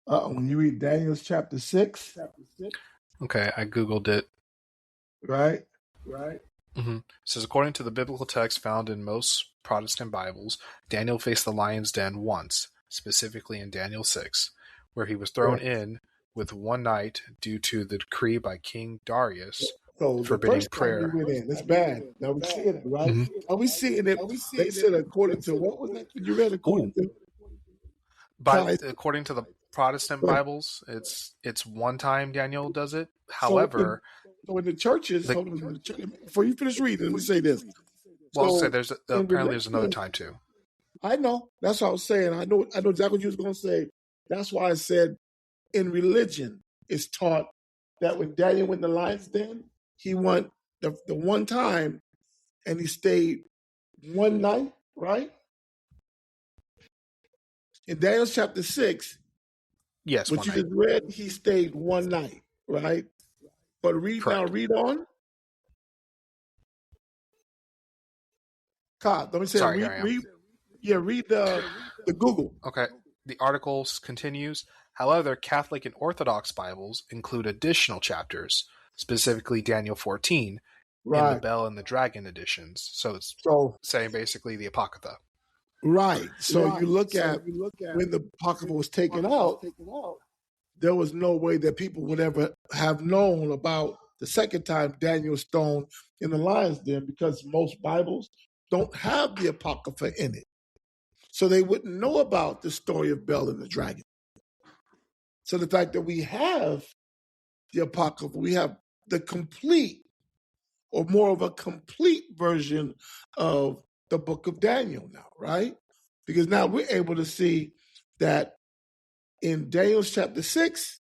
Speaker 4: When you read Daniel's chapter 6,
Speaker 3: Okay, I Googled it.
Speaker 4: right?
Speaker 3: Mm-hmm. It says, according to the biblical text found in most Protestant Bibles, Daniel faced the lion's den once, specifically in Daniel 6, where he was thrown in with one night due to the decree by King Darius
Speaker 4: So
Speaker 3: forbidding
Speaker 4: the first
Speaker 3: prayer.
Speaker 4: time we went in, that's bad. Now we seeing it, right?
Speaker 3: Mhm.
Speaker 4: Are we seeing it? They said according to what was that? You read according to
Speaker 3: According to the Protestant
Speaker 4: Right.
Speaker 3: Bibles, it's one time Daniel does it.
Speaker 4: So
Speaker 3: However,
Speaker 4: in the churches,
Speaker 3: The-
Speaker 4: hold on, before you finish reading, let me say this.
Speaker 3: well, I'll
Speaker 4: So
Speaker 3: say there's
Speaker 4: in
Speaker 3: apparently there's another
Speaker 4: religion-
Speaker 3: time too.
Speaker 4: I know. That's what I was saying. I know exactly what you was going to say. That's why I said in religion, it's taught that when Daniel went in the lion's den, he went the one time and he stayed one night, right? In Daniel chapter 6,
Speaker 3: Yes,
Speaker 4: what
Speaker 3: one
Speaker 4: you
Speaker 3: night.
Speaker 4: just read, he stayed one night, right? But read on. God, let me say,
Speaker 3: Sorry, here I am.
Speaker 4: read the Google.
Speaker 3: Okay. The article continues. However, Catholic and Orthodox Bibles include additional chapters, specifically Daniel 14, in the
Speaker 4: Right.
Speaker 3: Bell and the Dragon editions. So it's
Speaker 4: So
Speaker 3: saying basically the Apocrypha.
Speaker 4: right. So you look at when the Apocrypha was taken out, there was no way that people would ever have known about the second time Daniel was thrown in the lion's den, because most Bibles don't have the Apocrypha in it. So they wouldn't know about the story of Bel and the dragon. So the fact that we have the Apocrypha, we have the complete, or more of a complete version of the book of Daniel now, right? Because now we're able to see that in Daniel chapter 6,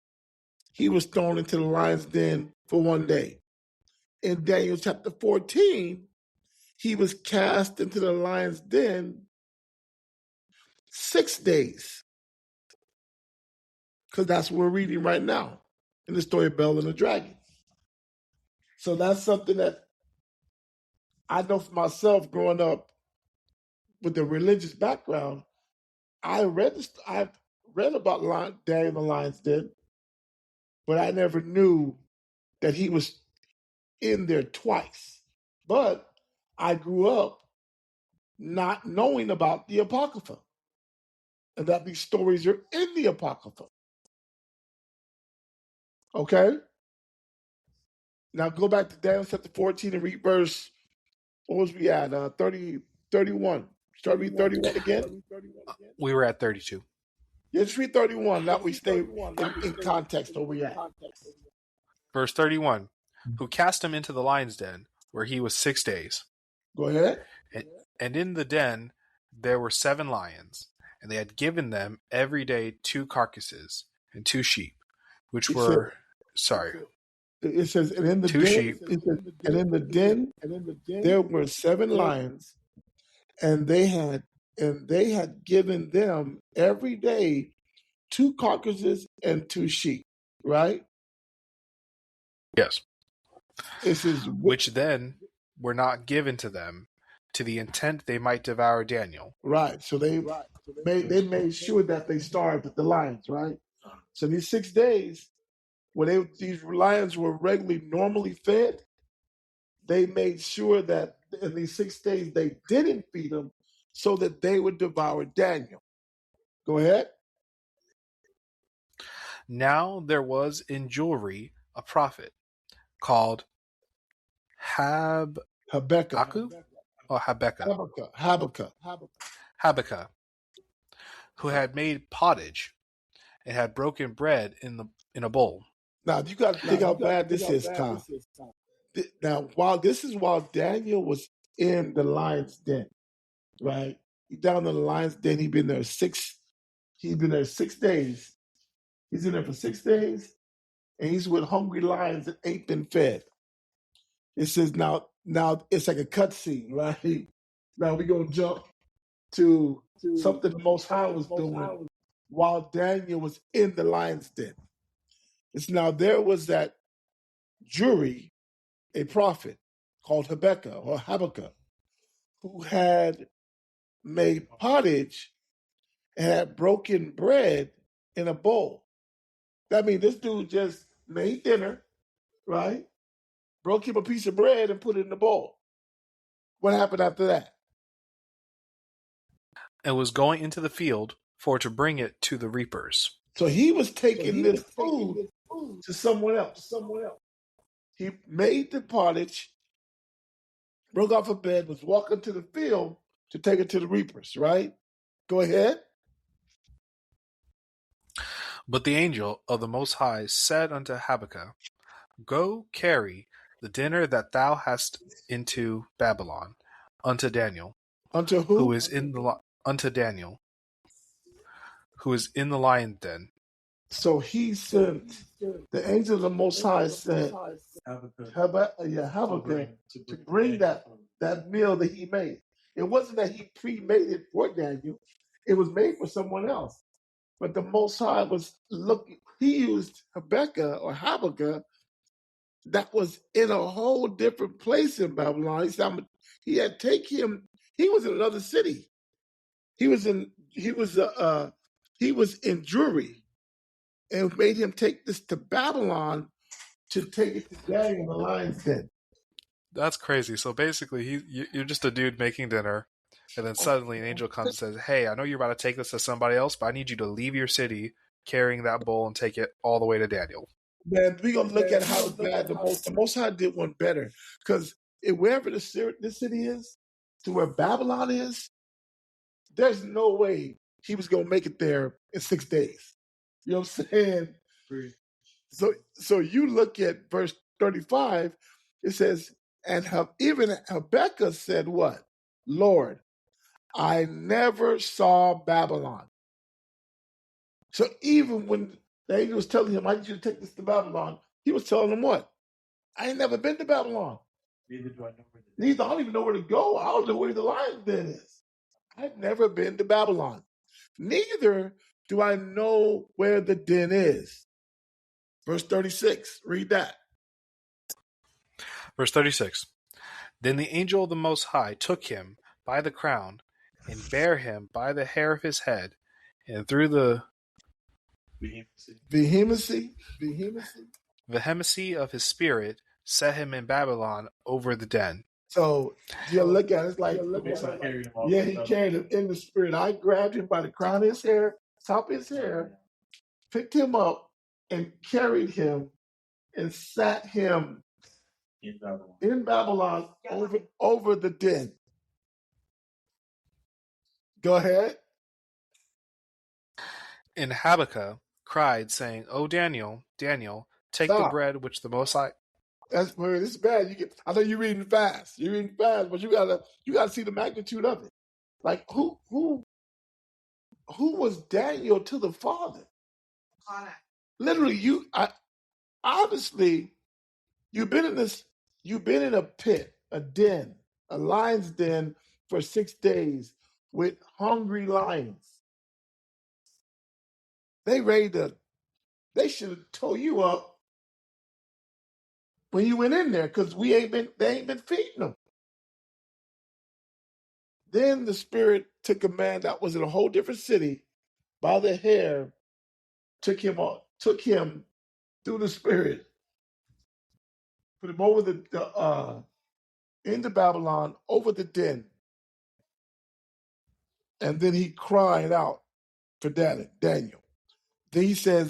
Speaker 4: he was thrown into the lion's den for 1 day. In Daniel chapter 14, he was cast into the lion's den 6 days. Because that's what we're reading right now in the story of Bel and the dragon. So that's something that I know for myself growing up with a religious background. I've read about Daniel the lion's den, but I never knew that he was in there twice. But I grew up not knowing about the Apocrypha, and that these stories are in the Apocrypha. Okay? Now go back to Daniel chapter 14 and read verse, what was we at? 31. Start read 31 again.
Speaker 3: We were at 32.
Speaker 4: Just read 31. That we stay in context where we at.
Speaker 3: Verse 31, who cast him into the lion's den, where he was 6 days.
Speaker 4: Go ahead.
Speaker 3: And in the den there were 7 lions, and they had given them every day 2 carcasses and 2 sheep, which were,
Speaker 4: it says, and in the
Speaker 3: 2
Speaker 4: den,
Speaker 3: sheep.
Speaker 4: and in the den there were 7 lions, and they had given them every day 2 carcasses and 2 sheep, right?
Speaker 3: Yes.
Speaker 4: It says,
Speaker 3: Which then were not given to them to the intent they might devour Daniel.
Speaker 4: right. So they made sure that they starved at the lions, right? So these 6 days, when these lions were normally fed, they made sure that in these 6 days they didn't feed them, so that they would devour Daniel. Go ahead.
Speaker 3: Now there was in jewelry a prophet called
Speaker 4: Habakkuk,
Speaker 3: who had made pottage and had broken bread in a bowl.
Speaker 4: Now you got to think how bad this is, Tom. Now, while Daniel was in the lion's den, right? He down in the lion's den. He'd been there 6 days. He's in there for 6 days, and he's with hungry lions that ain't been fed. It says now it's like a cutscene, right? Now we're gonna jump to something the Most High was doing while Daniel was in the lion's den. It's now there was that jury, a prophet called Habakkuk, who had made pottage and had broken bread in a bowl. That means this dude just made dinner, right? Broke him a piece of bread and put it in the bowl. What happened after that?
Speaker 3: And was going into the field for to bring it to the reapers.
Speaker 4: So he was taking this food to someone else. He made the pottage, broke off a bed, was walking to the field to take it to the reapers, right? Go ahead.
Speaker 3: But the angel of the Most High said unto Habakkuk, Go carry the dinner that thou hast into Babylon, unto Daniel.
Speaker 4: Unto who?
Speaker 3: Who is unto Daniel, who is in the lion den.
Speaker 4: So he sent, the angel of the Most High sent Habakkuk to bring that meal that he made. It wasn't that he pre-made it for Daniel. It was made for someone else. But the Most High was looking, he used Habakkuk that was in a whole different place in Babylon. He had taken him, he was in another city. He was in Jewry. and made him take this to Babylon to take it to Daniel in the lion's den.
Speaker 3: That's crazy. So basically, you're just a dude making dinner, and then suddenly an angel comes and says, "Hey, I know you're about to take this to somebody else, but I need you to leave your city carrying that bowl and take it all the way to Daniel."
Speaker 4: Man, we're going to look at how bad the Most High did one better. Because wherever this city is, to where Babylon is, there's no way he was going to make it there in 6 days. You know what I'm saying? So you look at verse 35, it says, and even Habakkuk said what? Lord, I never saw Babylon. So even when the angel was telling him, I need you to take this to Babylon, he was telling him what? I ain't never been to Babylon.
Speaker 2: Neither do I know where
Speaker 4: Neither I don't even know where to go. I don't know where the lion's den is. I've never been to Babylon. Neither do I know where the den is. Verse 36, read that.
Speaker 3: Verse 36. Then the angel of the Most High took him by the crown and bare him by the hair of his head, and through the
Speaker 4: vehemency
Speaker 3: of his spirit set him in Babylon over the den.
Speaker 4: So you look at it, it's like, yeah, he carried him in the spirit. I grabbed him by the crown of his hair, top of his hair, picked him up, and carried him and sat him in Babylon over the den. Go ahead.
Speaker 3: And Habakkuk cried, saying, "O Daniel, Daniel, take the bread which the Most High..."
Speaker 4: That's where this is bad. I know you're reading fast. But you gotta see the magnitude of it. Like who was Daniel to the Father? Literally, obviously you've been in a pit, a den, a lion's den for 6 days with hungry lions. They should have tore you up when you went in there, because they ain't been feeding them. Then the Spirit took a man that was in a whole different city by the hair, took him through the Spirit, put him over into Babylon, over the den. And then he cried out for Daniel. Then he said,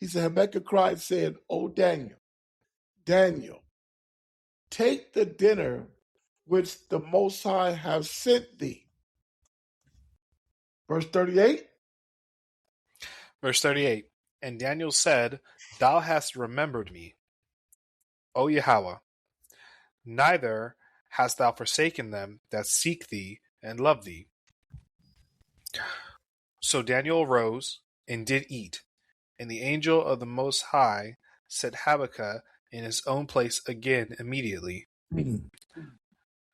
Speaker 4: Habakkuk cried, said, "O Daniel, take the dinner which the Most High have sent thee." Verse 38.
Speaker 3: Verse 38. And Daniel said, "Thou hast remembered me, O Yahweh, neither hast thou forsaken them that seek thee and love thee." So Daniel arose and did eat, and the angel of the Most High set Habakkuk in his own place again immediately.
Speaker 4: Mm-hmm.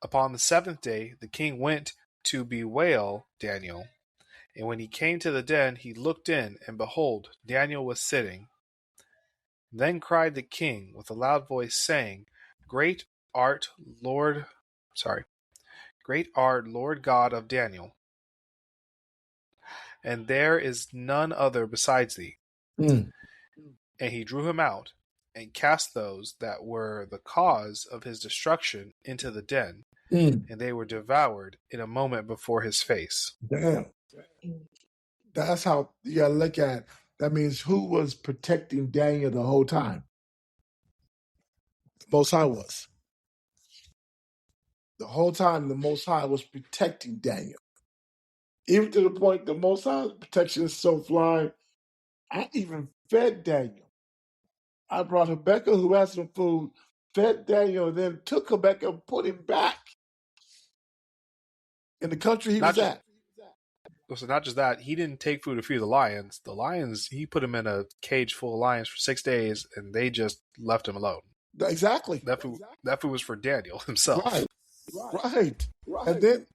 Speaker 3: Upon the 7th day the king went to bewail Daniel, and when he came to the den, he looked in, and behold, Daniel was sitting. Then cried the king with a loud voice, saying, Great art, Lord God of Daniel, and there is none other besides thee.
Speaker 4: Mm.
Speaker 3: And he drew him out, and cast those that were the cause of his destruction into the den, and they were devoured in a moment before his face.
Speaker 4: Damn. That's how you gotta look at it. That means who was protecting Daniel the whole time? The Most High was. The whole time the Most High was protecting Daniel. Even to the point the Most High's protection is so flying, I even fed Daniel. I brought Habakkuk, who had some food, fed Daniel, and then took Habakkuk and put him back in the country he was at.
Speaker 3: So not just that, he didn't take food to feed the lions. The lions, he put him in a cage full of lions for 6 days, and they just left him alone.
Speaker 4: Exactly.
Speaker 3: That food was for Daniel himself.
Speaker 4: Right. And then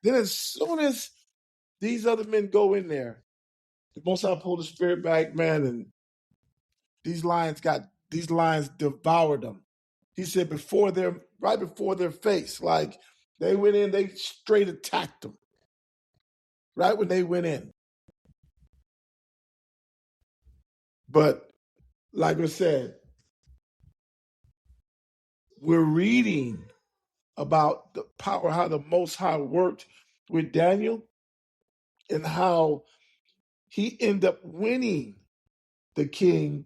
Speaker 4: as soon as these other men go in there, the Most High pulled the spirit back, man, and these lions devoured them. He said right before their face, like they went in, they straight attacked them. Right when they went in. But like I said, we're reading about the power, how the Most High worked with Daniel and how he ended up winning the king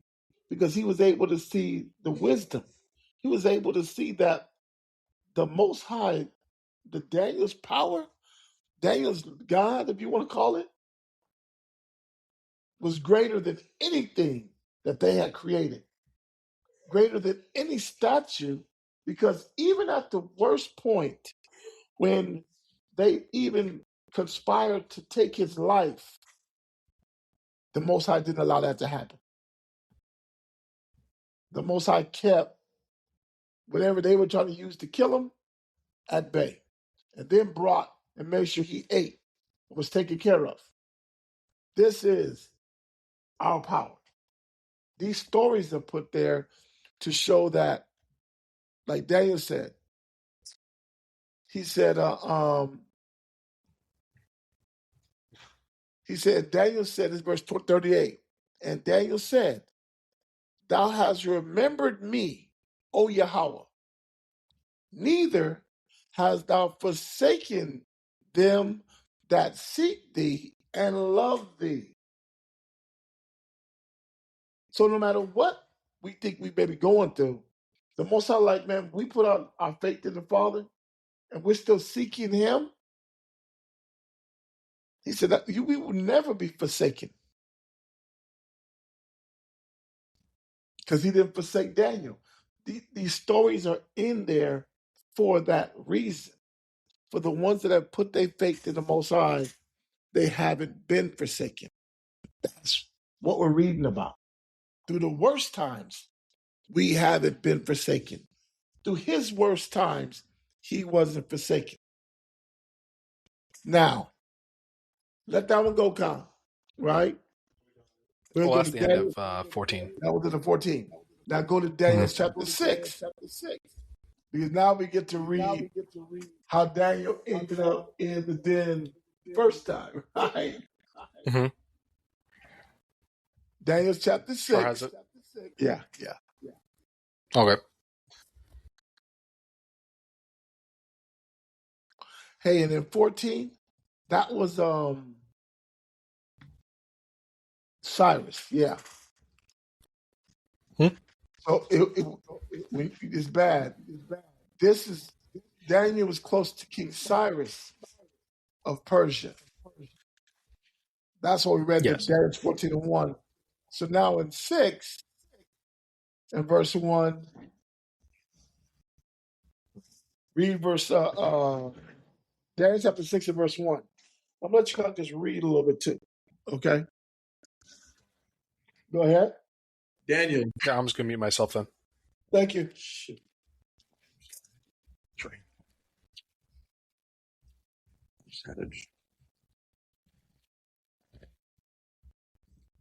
Speaker 4: because he was able to see the wisdom. He was able to see that the Most High, the Daniel's power, Daniel's God, if you want to call it, was greater than anything that they had created, greater than any statue, because even at the worst point, when they even conspired to take his life, the Most High didn't allow that to happen. The Most High kept whatever they were trying to use to kill him at bay, and then brought and made sure he ate and was taken care of. This is our power. These stories are put there to show that, like Daniel said, he said, Daniel said, this verse 38, and Daniel said, thou hast remembered me, O Yahweh, neither hast thou forsaken them that seek thee and love thee. So no matter what we think we may be going through, the Most High, like, man, we put our faith in the Father and we're still seeking him. He said that we will never be forsaken because he didn't forsake Daniel. These stories are in there for that reason. For the ones that have put their faith in the Most High, they haven't been forsaken. That's what we're reading about. Through the worst times, we haven't been forsaken. Through his worst times, he wasn't forsaken. Now, let that one go, Con. Right? We're
Speaker 3: Well,
Speaker 4: going
Speaker 3: that's
Speaker 4: to
Speaker 3: the end
Speaker 4: Daniel.
Speaker 3: of 14.
Speaker 4: That was in the 14. Now go to Daniel chapter 6. Because now we get to read how Daniel ended up in the den first time, right?
Speaker 3: Mm-hmm.
Speaker 4: Daniel chapter 6.
Speaker 3: Or has it?
Speaker 4: Yeah.
Speaker 3: Okay.
Speaker 4: Hey, and in 14, that was Cyrus. Yeah. So it's bad. This is Daniel was close to King Cyrus of Persia. That's what we read in
Speaker 3: Yes.
Speaker 4: Daniel 14:1. So now in 6 and verse 1, read verse Daniel chapter 6 and verse 1. I'm gonna let you kind of just read a little bit too. Okay. Go ahead.
Speaker 2: Daniel.
Speaker 3: Yeah, I'm just going to mute myself then.
Speaker 4: Thank you.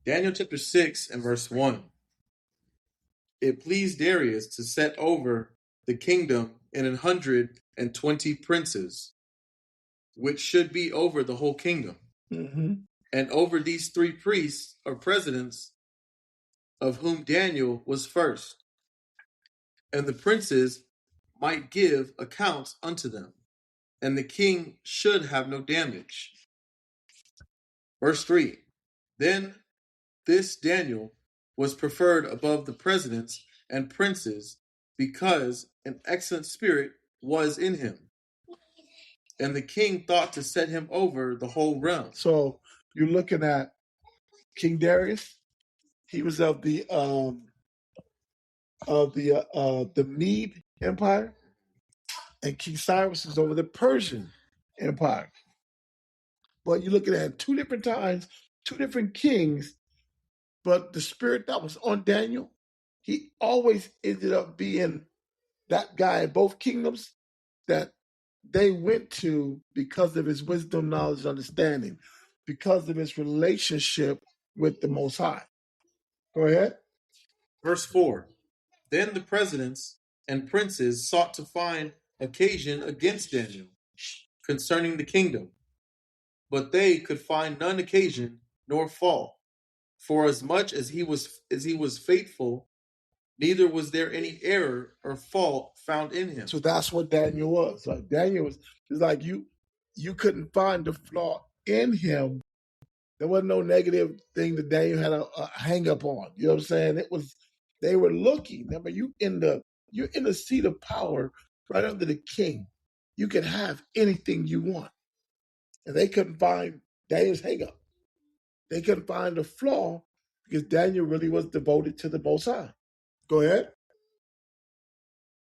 Speaker 2: Daniel chapter 6 and verse 1. It pleased Darius to set over the kingdom in 120 princes, which should be over the whole kingdom.
Speaker 4: Mm-hmm.
Speaker 2: And over these 3 priests or presidents, of whom Daniel was first. And the princes might give accounts unto them, and the king should have no damage. Verse 3. Then this Daniel was preferred above the presidents and princes because an excellent spirit was in him. And the king thought to set him over the whole realm.
Speaker 4: So you're looking at King Darius. He was of the Mede Empire, and King Cyrus is over the Persian Empire. But you're looking at 2 different times, 2 different kings, but the spirit that was on Daniel, he always ended up being that guy in both kingdoms that they went to because of his wisdom, knowledge, and understanding, because of his relationship with the Most High. Go ahead.
Speaker 2: Verse 4. Then the presidents and princes sought to find occasion against Daniel concerning the kingdom, but they could find none occasion nor fault.
Speaker 7: For as much as he was faithful, neither was there any error or fault found in him.
Speaker 4: So that's what Daniel was. Like Daniel was, it's like you couldn't find the flaw in him. There wasn't no negative thing that Daniel had a hang up on. You know what I'm saying? It was, they were looking. Remember, you're in the seat of power right under the king. You can have anything you want. And they couldn't find Daniel's hang up. They couldn't find a flaw because Daniel really was devoted to the Most High. Go ahead.
Speaker 7: It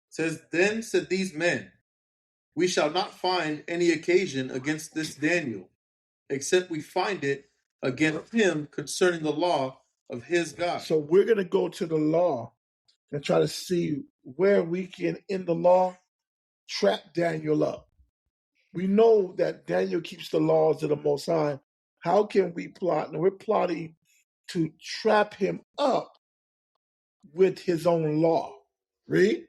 Speaker 7: says, then said these men, we shall not find any occasion against this Daniel, except we find it against him concerning the law of his God.
Speaker 4: So we're going to go to the law and try to see where we can, in the law, trap Daniel up. We know that Daniel keeps the laws of the Most High. How can we plot? And we're plotting to trap him up with his own law. Read.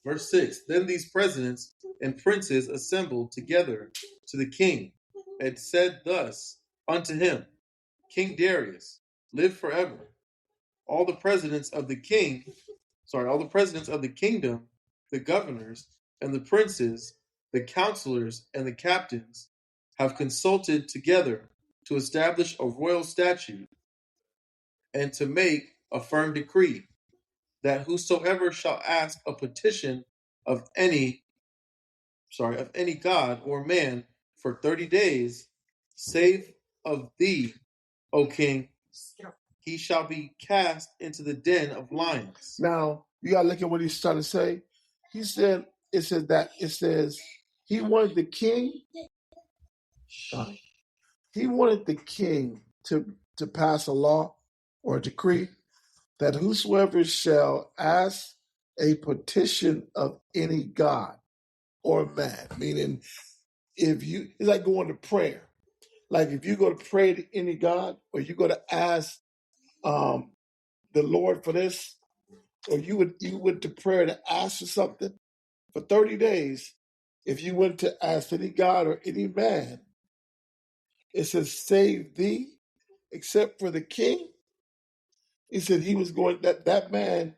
Speaker 7: Verse 6, then these presidents and princes assembled together to the king and said thus unto him, King Darius, live forever. All the presidents of the kingdom, the governors and the princes, the counselors and the captains have consulted together to establish a royal statute and to make a firm decree that whosoever shall ask a petition of any god or man for 30 days, save of thee, O king, he shall be cast into the den of lions.
Speaker 4: Now, you got to look at what he's trying to say. He said, it says, he wanted the king, to pass a law or a decree that whosoever shall ask a petition of any god or man, meaning it's like going to prayer. Like if you go to pray to any god, or you go to ask the Lord for this, or you went to prayer to ask for something for 30 days, if you went to ask any god or any man, it says, save thee, except for the king. He said he was going, that man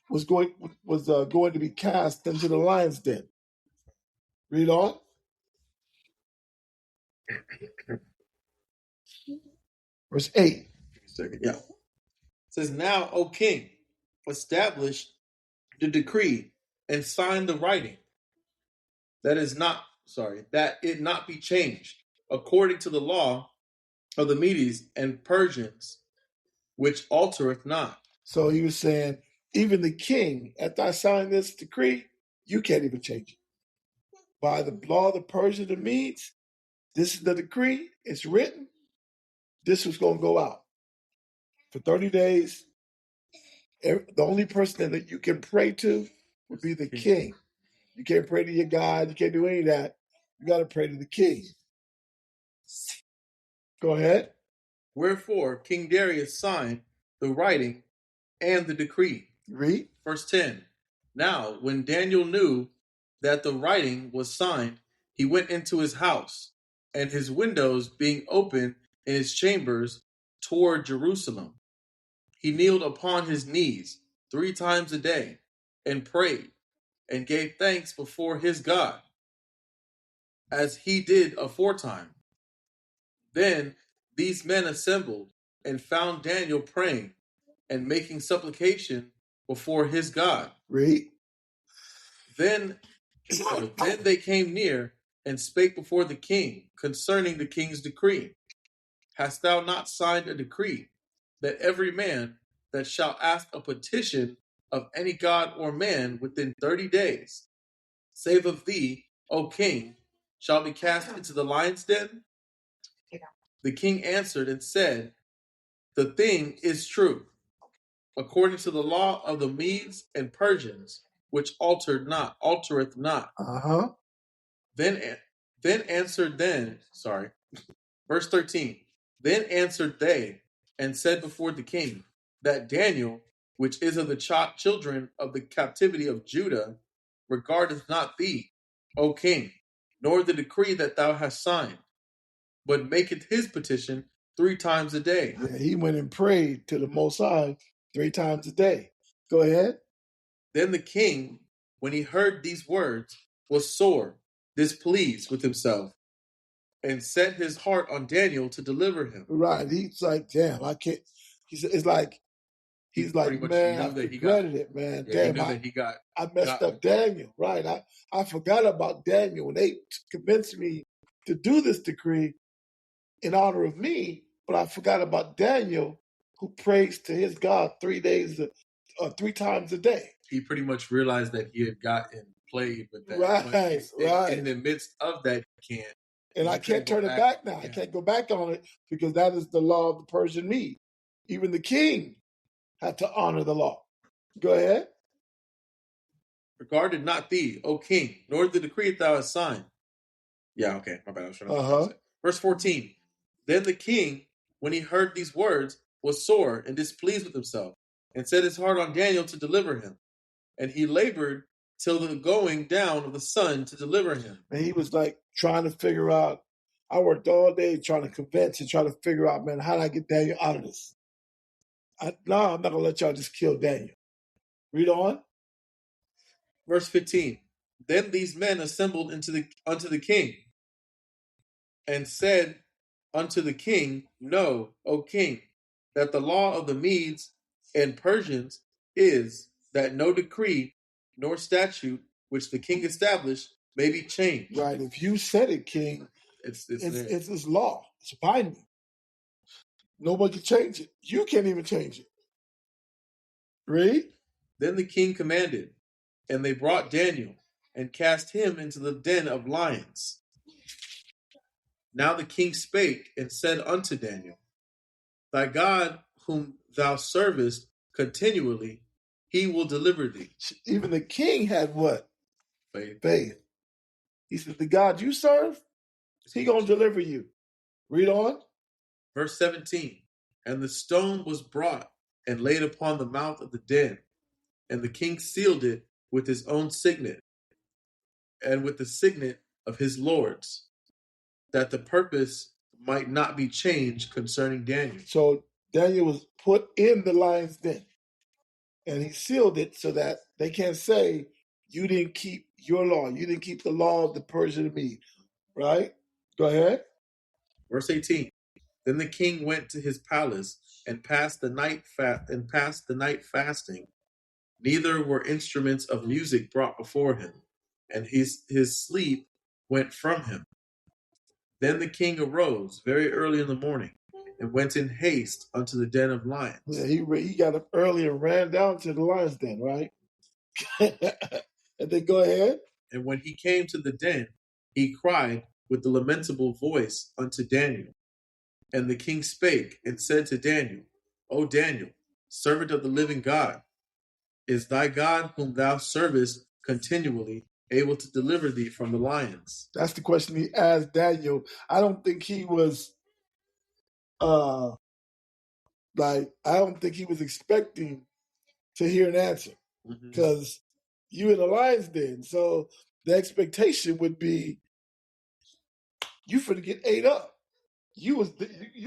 Speaker 4: was going to be cast into the lion's den. Read on. Verse 8.
Speaker 7: Yeah. It says, now, O king, establish the decree and sign the writing, that it not be changed, according to the law of the Medes and Persians, which altereth not.
Speaker 4: So he was saying, even the king, after I sign this decree, you can't even change it. By the law of the Persians and Medes, this is the decree, it's written, this was going to go out. For 30 days, the only person that you can pray to would be the king. You can't pray to your God, you can't do any of that. You got to pray to the king. Go ahead.
Speaker 7: Wherefore King Darius signed the writing and the decree.
Speaker 4: Read.
Speaker 7: Verse 10. Now, when Daniel knew that the writing was signed, he went into his house, and his windows being open in his chambers toward Jerusalem, he kneeled upon his knees 3 times a day and prayed and gave thanks before his God, as he did aforetime. Then these men assembled and found Daniel praying and making supplication before his God.
Speaker 4: Read.
Speaker 7: Then they came near and spake before the king concerning the king's decree. Hast thou not signed a decree that every man that shall ask a petition of any god or man within 30 days, save of thee, O king, shall be cast into the lion's den? The king answered and said, the thing is true, according to the law of the Medes and Persians, which altereth not.
Speaker 4: Uh-huh.
Speaker 7: Verse 13. Then answered they and said before the king, that Daniel, which is of the children of the captivity of Judah, regardeth not thee, O king, nor the decree that thou hast signed, but maketh his petition 3 times a day.
Speaker 4: Yeah, he went and prayed to the Most High 3 times a day. Go ahead.
Speaker 7: Then the king, when he heard these words, was sore displeased with himself, and set his heart on Daniel to deliver him.
Speaker 4: Right. He's like, damn, I can't. It's like, he's like, man, I regretted it, man. Damn, I messed up Daniel. Right. I forgot about Daniel. And they convinced me to do this decree in honor of me, but I forgot about Daniel, who prays to his God 3 times a day.
Speaker 7: He pretty much realized that he had gotten played with that.
Speaker 4: Right, right.
Speaker 7: In the midst of that, he can't.
Speaker 4: And I can't turn it back now. Yeah. I can't go back on it because that is the law of the Persian Mede. Even the king had to honor the law. Go ahead.
Speaker 7: Regarded not thee, O king, nor the decree that thou hast signed. Yeah, okay. My bad. I was trying to say. Verse 14. Then the king, when he heard these words, was sore and displeased with himself, and set his heart on Daniel to deliver him. And he labored till the going down of the sun to deliver him.
Speaker 4: And he was like trying to figure out, I worked all day trying to convince and trying to figure out, man, how do I get Daniel out of this? I'm not going to let y'all just kill Daniel. Read on.
Speaker 7: Verse 15. Then these men assembled unto the king, and said unto the king, Know, O king, that the law of the Medes and Persians is that no decree nor statute which the king established may be changed.
Speaker 4: Right. If you said it, king, it's his law. It's binding. Nobody can change it. You can't even change it. Read.
Speaker 7: Then the king commanded, and they brought Daniel and cast him into the den of lions. Now the king spake and said unto Daniel, Thy God whom thou servest continually, he will deliver thee.
Speaker 4: Even the king had what?
Speaker 7: Faith.
Speaker 4: He said, the God you serve, he going to deliver you. Read on.
Speaker 7: Verse 17. And the stone was brought and laid upon the mouth of the den, and the king sealed it with his own signet, and with the signet of his lords, that the purpose might not be changed concerning Daniel.
Speaker 4: So Daniel was put in the lion's den, and he sealed it so that they can't say, you didn't keep your law. You didn't keep the law of the Persian Mede. Right? Go ahead.
Speaker 7: Verse 18. Then the king went to his palace and passed the night fasting. Neither were instruments of music brought before him, and his sleep went from him. Then the king arose very early in the morning and went in haste unto the den of lions.
Speaker 4: Yeah, he got up early and ran down to the lion's den, right? And then go ahead.
Speaker 7: And when he came to the den, he cried with the lamentable voice unto Daniel. And the king spake and said to Daniel, O Daniel, servant of the living God, is thy God whom thou servest continually able to deliver thee from the lions?
Speaker 4: That's the question he asked Daniel. I don't think he was I don't think he was expecting to hear an answer, because you in the lion's den. So the expectation would be you finna get ate up. You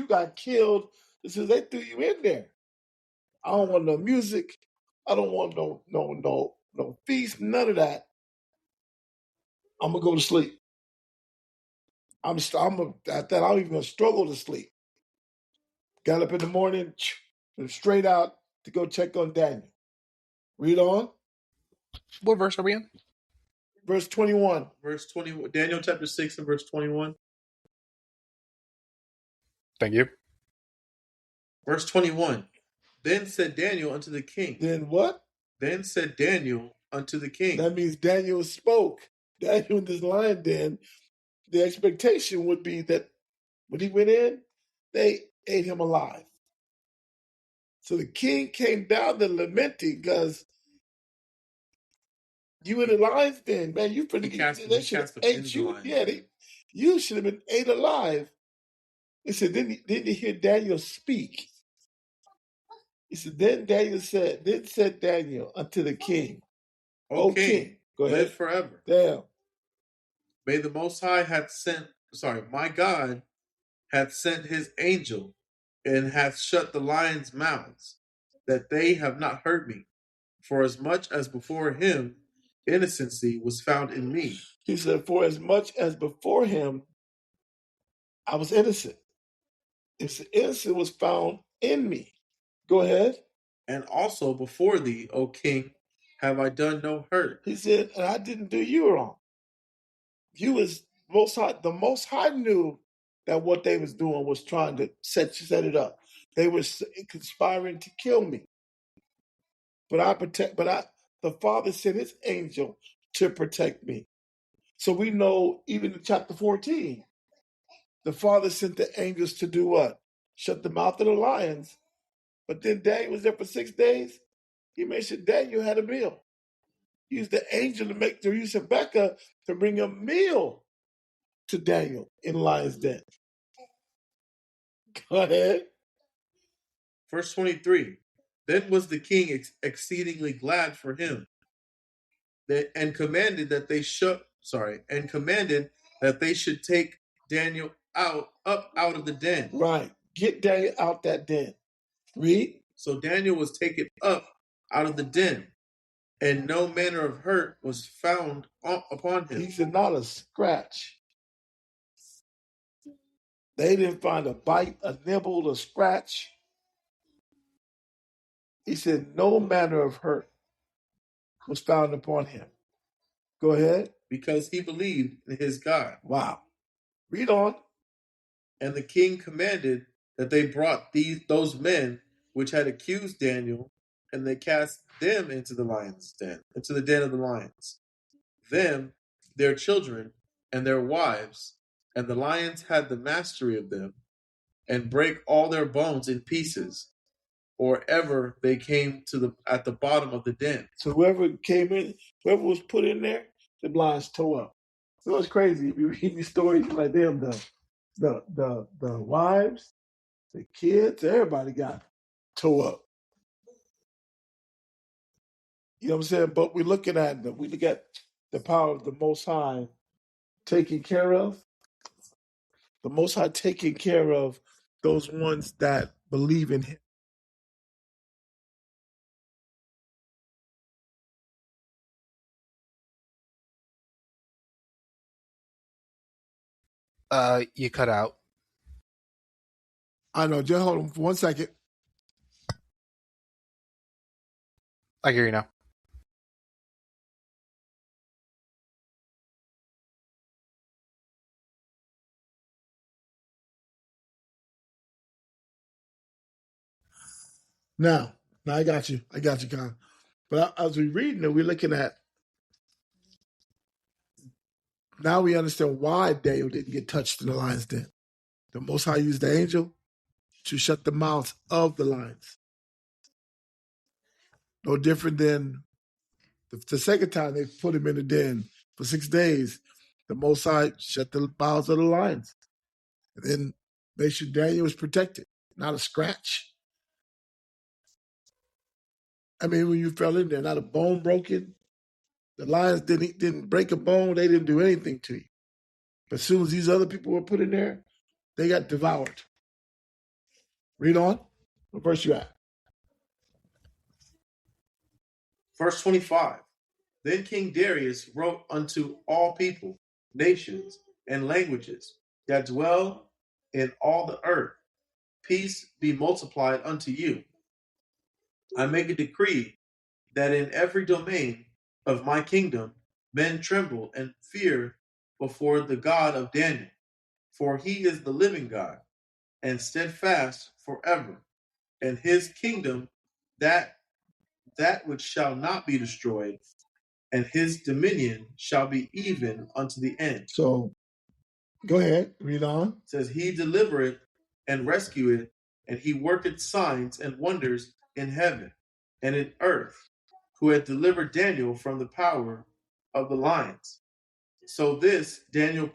Speaker 4: got killed. This is, they threw you in there. I don't want no music. I don't want no feast, none of that. I'm gonna go to sleep. I'm even gonna struggle to sleep. Got up in the morning and straight out to go check on Daniel. Read on.
Speaker 3: What verse are we in?
Speaker 4: Verse 21.
Speaker 7: Verse 21. Daniel chapter 6 and verse 21.
Speaker 3: Thank you.
Speaker 7: Verse 21. Then said Daniel unto the king.
Speaker 4: Then what?
Speaker 7: Then said Daniel unto the king.
Speaker 4: That means Daniel spoke. Daniel in this lion den, the expectation would be that when he went in, they ate him alive. So the king came down there lamenting because you in the lion's den, man. You should have ate you. Yeah, you should have been ate alive. He said, didn't he hear Daniel speak? He said, then said Daniel unto the king, O king, go ahead.
Speaker 7: Live forever.
Speaker 4: Damn.
Speaker 7: May the Most High my God hath sent his angel and hath shut the lions' mouths, that they have not hurt me. For as much as before him innocency was found in me.
Speaker 4: He said, for as much as before him I was innocent. If the innocent was found in me. Go ahead.
Speaker 7: And also before thee, O king, have I done no hurt.
Speaker 4: He said, and I didn't do you wrong. You was most high. The Most High knew that what they was doing was trying to set it up. They were conspiring to kill me. But the Father sent his angel to protect me. So we know even in chapter 14, the Father sent the angels to do what? Shut the mouth of the lions. But then Daniel was there for 6 days. He made sure Daniel had a meal. He used the angel to use Rebecca to bring a meal to Daniel in lion's den. Go ahead.
Speaker 7: Verse 23. Then was the king exceedingly glad for him, and commanded that they should take Daniel up out of the den.
Speaker 4: Right. Get Daniel out that den. Read.
Speaker 7: So Daniel was taken up out of the den, and no manner of hurt was found upon him.
Speaker 4: He said, not a scratch. They didn't find a bite, a nibble, a scratch. He said, no manner of hurt was found upon him. Go ahead.
Speaker 7: Because he believed in his God.
Speaker 4: Wow. Read on.
Speaker 7: And the king commanded that they brought those men which had accused Daniel, and they cast them into the lion's den, into the den of the lions. Them, their children, and their wives, and the lions had the mastery of them, and brake all their bones in pieces, or ever they came at the bottom of the den.
Speaker 4: So whoever came in, whoever was put in there, the lions tore up. So it's crazy. If you read these stories like them, the wives, the kids, everybody got tore up. You know what I'm saying? But we look at the power of the Most High taking care of. The Most High taking care of those ones that believe in him.
Speaker 3: You cut out.
Speaker 4: I know. Just hold on for 1 second.
Speaker 3: I hear you now.
Speaker 4: Now I got you. Con. But as we reading it, we're looking at. Now we understand why Daniel didn't get touched in the lion's den. The Most High used the angel to shut the mouths of the lions. No different than the second time they put him in the den for 6 days. The Most High shut the mouths of the lions. And then made sure Daniel was protected, not a scratch. I mean, when you fell in there, not a bone broken. The lions didn't break a bone. They didn't do anything to you. But as soon as these other people were put in there, they got devoured. Read on. What verse you at?
Speaker 7: Verse 25. Then King Darius wrote unto all people, nations, and languages that dwell in all the earth, peace be multiplied unto you. I make a decree that in every domain of my kingdom men tremble and fear before the God of Daniel, for he is the living God, and steadfast forever, and his kingdom that which shall not be destroyed, and his dominion shall be even unto the end.
Speaker 4: So, go ahead, read on.
Speaker 7: It says, he delivereth and rescueth, and he worketh signs and wonders in heaven and in earth, who had delivered Daniel from the power of the lions. So this Daniel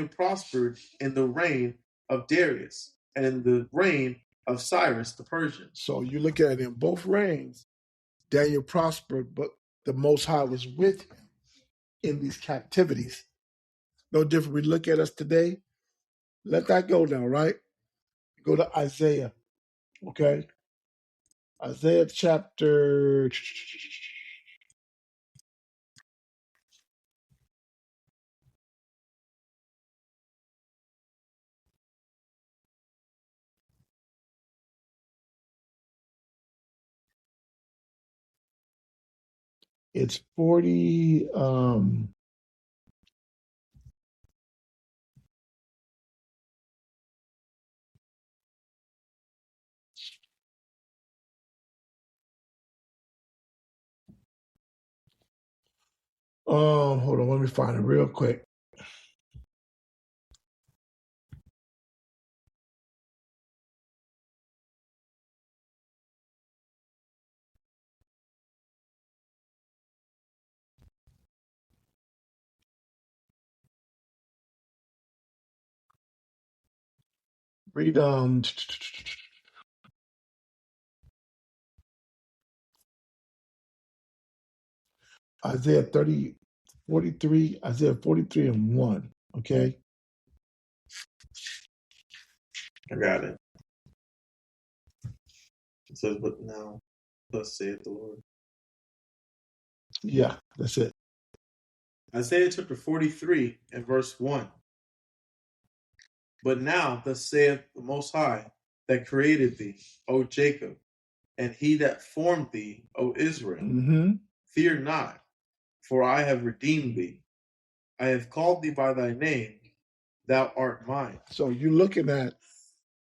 Speaker 7: prospered in the reign of Darius and in the reign of Cyrus the Persian.
Speaker 4: So you look at it in both reigns, Daniel prospered, but the Most High was with him in these captivities. No different. We look at us today. Let that go now, right? Go to Isaiah. Okay? Isaiah chapter. It's 40. Hold on, let me find it real quick. Read Isaiah 43, Isaiah 43 and 1. Okay.
Speaker 7: I got it. It says, but now, thus saith the Lord.
Speaker 4: Yeah, that's it.
Speaker 7: Isaiah chapter 43 and verse 1. But now, thus saith the Most High, that created thee, O Jacob, and he that formed thee, O Israel.
Speaker 4: Mm-hmm.
Speaker 7: Fear not, for I have redeemed thee. I have called thee by thy name, thou art mine.
Speaker 4: So you're looking at,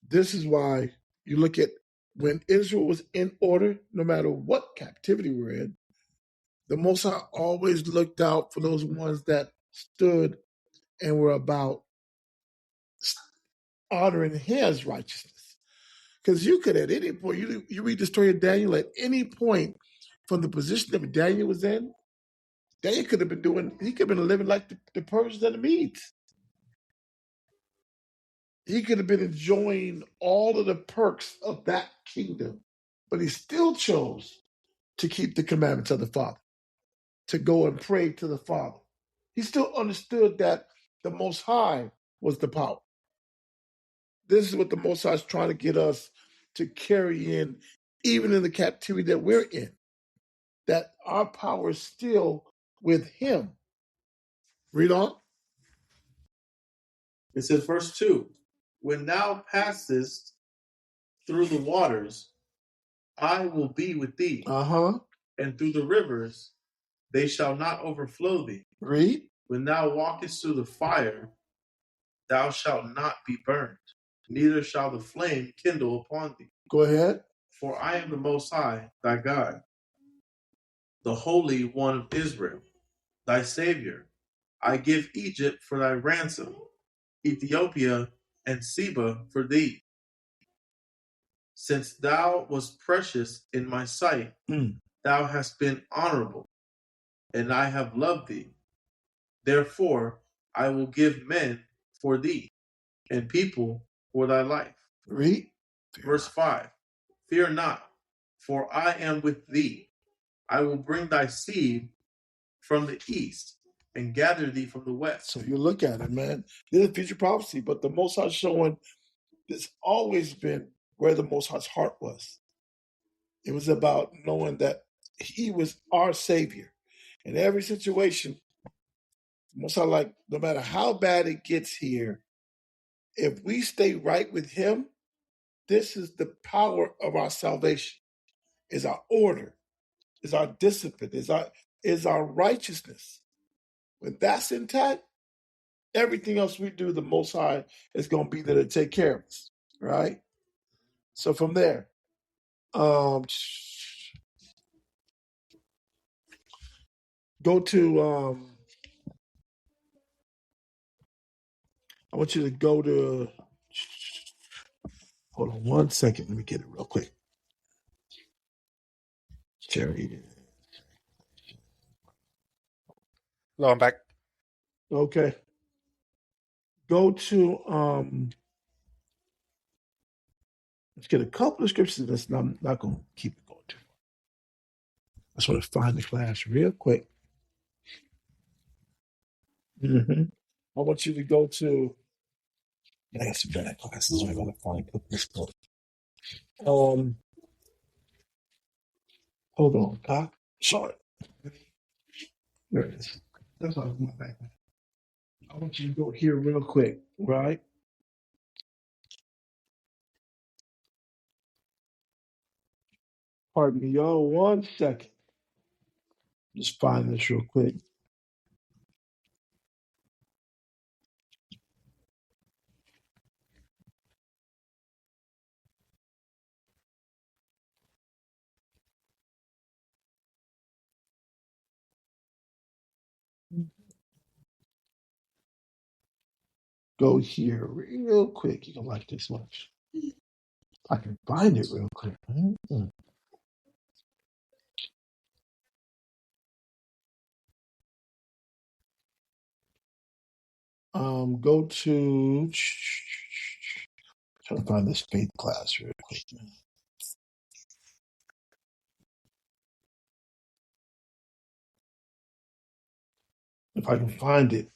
Speaker 4: this is why you look at when Israel was in order, no matter what captivity we're in, the Most High always looked out for those ones that stood and were about honoring his righteousness. Because you could, at any point, you read the story of Daniel, at any point from the position that Daniel was in, Daniel could have been he could have been living like the Persians and the Medes. He could have been enjoying all of the perks of that kingdom, but he still chose to keep the commandments of the Father, to go and pray to the Father. He still understood that the Most High was the power. This is what the Most High is trying to get us to carry in, even in the captivity that we're in, that our power is still with him. Read on.
Speaker 7: It says, verse 2, when thou passest through the waters, I will be with thee. And through the rivers, they shall not overflow thee.
Speaker 4: Read.
Speaker 7: When thou walkest through the fire, thou shalt not be burned, neither shall the flame kindle upon thee.
Speaker 4: Go ahead.
Speaker 7: For I am the Most High, thy God, the Holy One of Israel, thy Savior. I give Egypt for thy ransom, Ethiopia and Seba for thee. Since thou wast precious in my sight, thou hast been honorable, and I have loved thee. Therefore I will give men for thee, and people for thy life.
Speaker 4: Read.
Speaker 7: Verse 5, fear not, for I am with thee. I will bring thy seed from the east, and gather thee from the west.
Speaker 4: So you look at it, man. This is future prophecy, but the Most High showing it's always been where the Most High's heart was. It was about knowing that he was our Savior. In every situation, Most High, like, no matter how bad it gets here, if we stay right with him, this is the power of our salvation, is our order, is our discipline, is our righteousness. When that's intact, everything else we do, the Most High is going to be there to take care of us, right? So from there, go to, I want you to go to, hold on one second, let me get it real quick. Cherry.
Speaker 3: No, I'm back.
Speaker 4: Okay. Go to, let's get a couple of scriptures. That's not going to keep it going too far. I just want to find the class real quick. I want you to go to I got some bad glasses. I gotta put this book. Hold on, Doc. Sorry. There it is. That's all my back. I want you to go here real quick, right? Pardon me, y'all. 1 second. Just find this real quick. Go here real quick. You don't like this much. I can find it real quick. Go to trying to find this faith class real quick. If I can find it,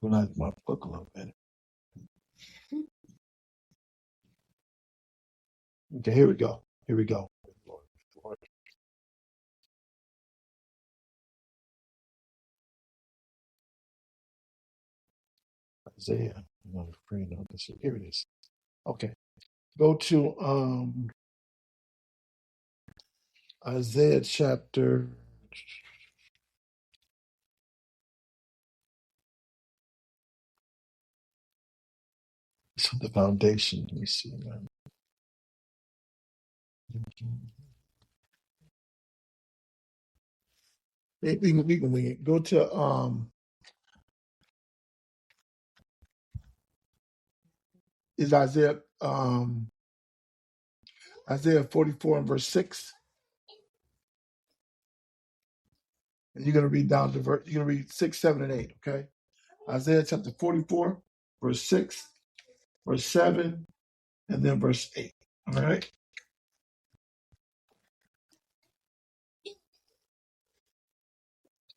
Speaker 4: organize my book a little bit. Okay, here we go. Here we go. Isaiah. I'm not afraid of this. Here it is. Okay. Go to Isaiah chapter. It's the foundation. Let me see, man. Maybe we can wing it. Go to is Isaiah 44 and verse 6. And you're gonna read down to you're gonna read 6, 7, and 8, okay? Isaiah chapter 44, verse 6, verse 7, and then verse 8. All right.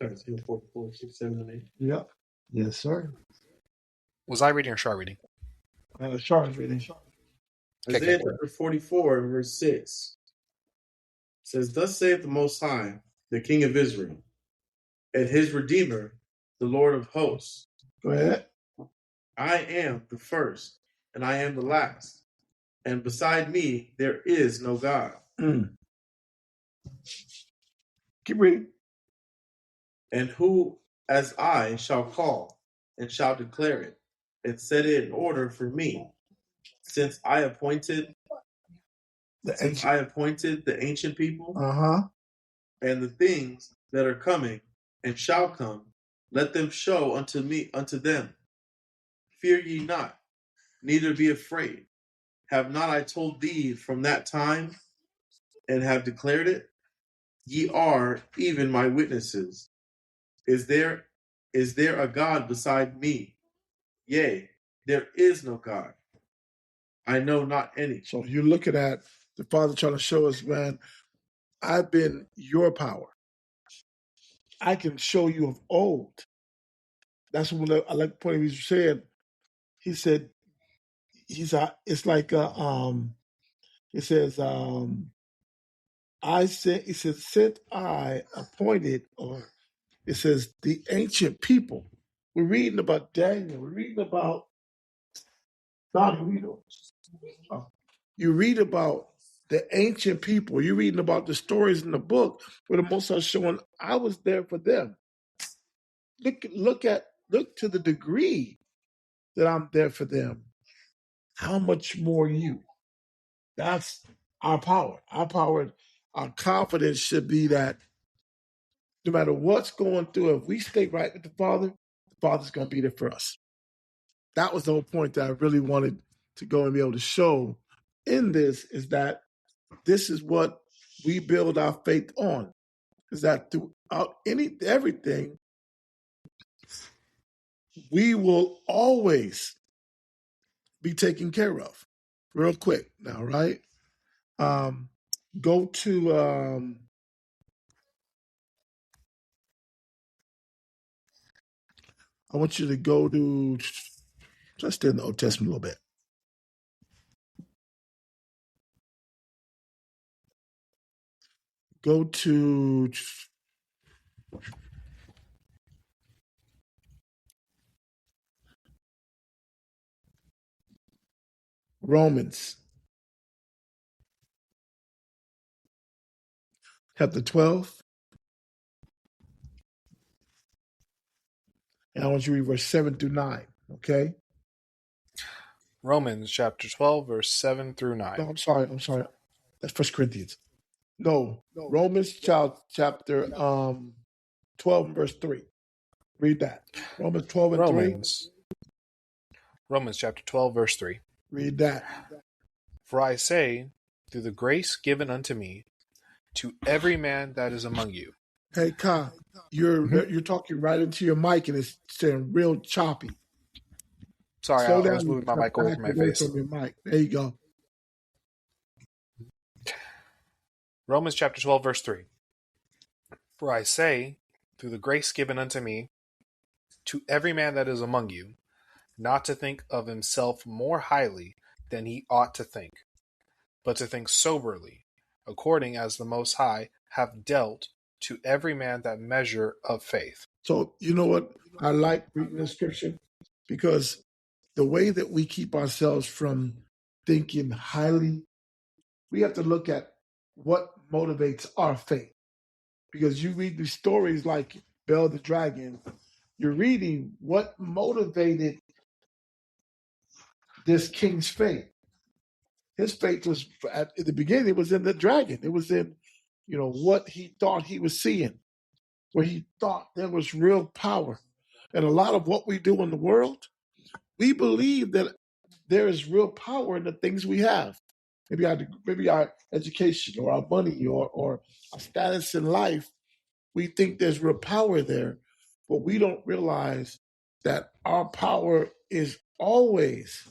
Speaker 7: Isaiah 44, 6, 7, and 8.
Speaker 4: Yep. Yes, sir.
Speaker 3: Was I reading or Shar reading?
Speaker 4: Charles reading.
Speaker 7: Isaiah chapter 44, verse 6 says, "Thus saith the Most High, the King of Israel, and his Redeemer, the Lord of hosts.
Speaker 4: Go ahead.
Speaker 7: I am the first, and I am the last, and beside me there is no God.
Speaker 4: Keep reading.
Speaker 7: And who as I shall call, and shall declare it, and set it in order for me, since I appointed the ancient people, and the things that are coming and shall come, let them show unto them. Fear ye not, neither be afraid. Have not I told thee from that time, and have declared it? Ye are even my witnesses. Is there a God beside me? Yea, there is no God. I know not any."
Speaker 4: So you're looking at the Father trying to show us, man, I've been your power. I can show you of old. That's what I like the point he said. He said, it's like it says, since I appointed, or it says the ancient people. We're reading about Daniel. We're reading about you read about the ancient people. You're reading about the stories in the book where the Most High showing I was there for them. Look to the degree that I'm there for them. How much more you? That's our power. Our confidence should be that no matter what's going through, if we stay right with the Father's going to be there for us. That was the whole point that I really wanted to go and be able to show in this, is that this is what we build our faith on, is that throughout everything, we will always be taken care of. Real quick now, right? Go to I want you to go to Let's stay in the Old Testament a little bit. Go to Romans chapter 12. And I want you to read verse 7 through 9. Okay?
Speaker 3: Romans chapter 12, verse 7 through 9.
Speaker 4: No, I'm sorry. That's 1 Corinthians. No. Romans chapter 12 and verse 3. Read that. Romans 12 and 3.
Speaker 3: Romans chapter 12, verse 3.
Speaker 4: Read that.
Speaker 3: For I say, through the grace given unto me, to every man that is among you.
Speaker 4: Hey, Ka, you're talking right into your mic and it's saying real choppy.
Speaker 3: Sorry,
Speaker 4: Slow
Speaker 3: I was
Speaker 4: down.
Speaker 3: moving my mic away from my face.
Speaker 4: From your mic. There you go.
Speaker 3: Romans chapter 12, verse 3. For I say, through the grace given unto me, to every man that is among you, not to think of himself more highly than he ought to think, but to think soberly, according as the Most High have dealt to every man that measure of faith.
Speaker 4: So, you know what? I like reading the scripture because the way that we keep ourselves from thinking highly, we have to look at what motivates our faith. Because you read these stories like Bel the Dragon, you're reading what motivated this king's faith. His faith was, at the beginning, it was in the dragon. It was in, what he thought he was seeing, where he thought there was real power. And a lot of what we do in the world, we believe that there is real power in the things we have. Maybe our education or our money or our status in life. We think there's real power there, but we don't realize that our power is always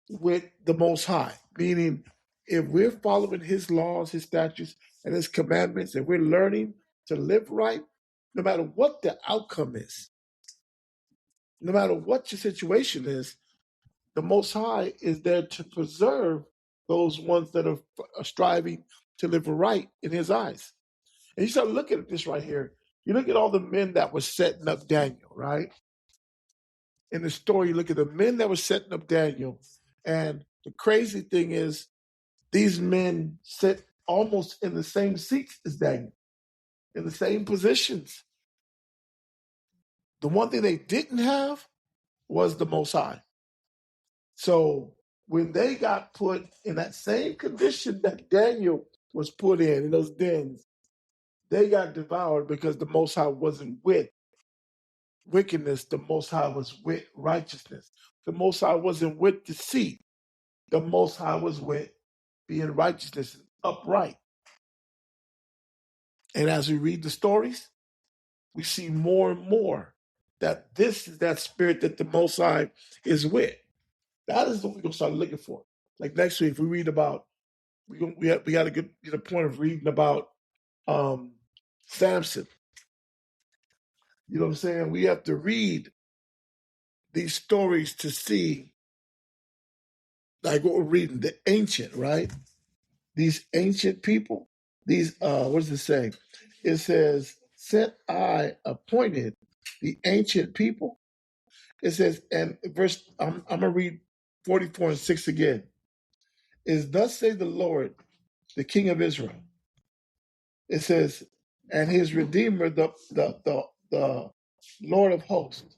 Speaker 4: with the Most High. Meaning, if we're following His laws, His statutes, and His commandments, and we're learning to live right, no matter what the outcome is, no matter what your situation is, the Most High is there to preserve those ones that are striving to live right in His eyes. And you start looking at this right here. You look at all the men that were setting up Daniel, right? In the story, you look at the men that were setting up Daniel. And the crazy thing is, these men sit almost in the same seats as Daniel, in the same positions. The one thing they didn't have was the Most High. So when they got put in that same condition that Daniel was put in those dens, they got devoured because the Most High wasn't with wickedness. The Most High was with righteousness. The Most High wasn't with deceit. The Most High was with being righteousness and upright. And as we read the stories, we see more and more that this is that spirit that the Most High is with. That is what we're going to start looking for. Like next week, if we read about, we got to get to the point of reading about Samson. You know what I'm saying? We have to read these stories to see, like what we're reading, the ancient, right? These ancient people, these, what does it say? It says, "Sent I appointed the ancient people." It says, and verse, I'm going to read 44 and 6 again. Is thus say the Lord, the King of Israel. It says, and his Redeemer, the Lord of hosts.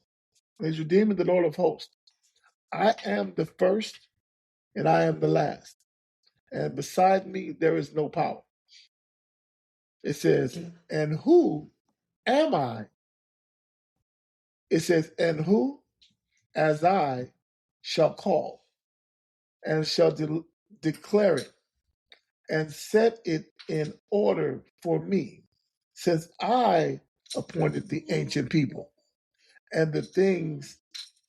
Speaker 4: His Redeemer, the Lord of hosts. I am the first and I am the last. And beside me, there is no power. It says, and who am I? It says, and who as I shall call and shall declare it and set it in order for me, since I appointed the ancient people, and the things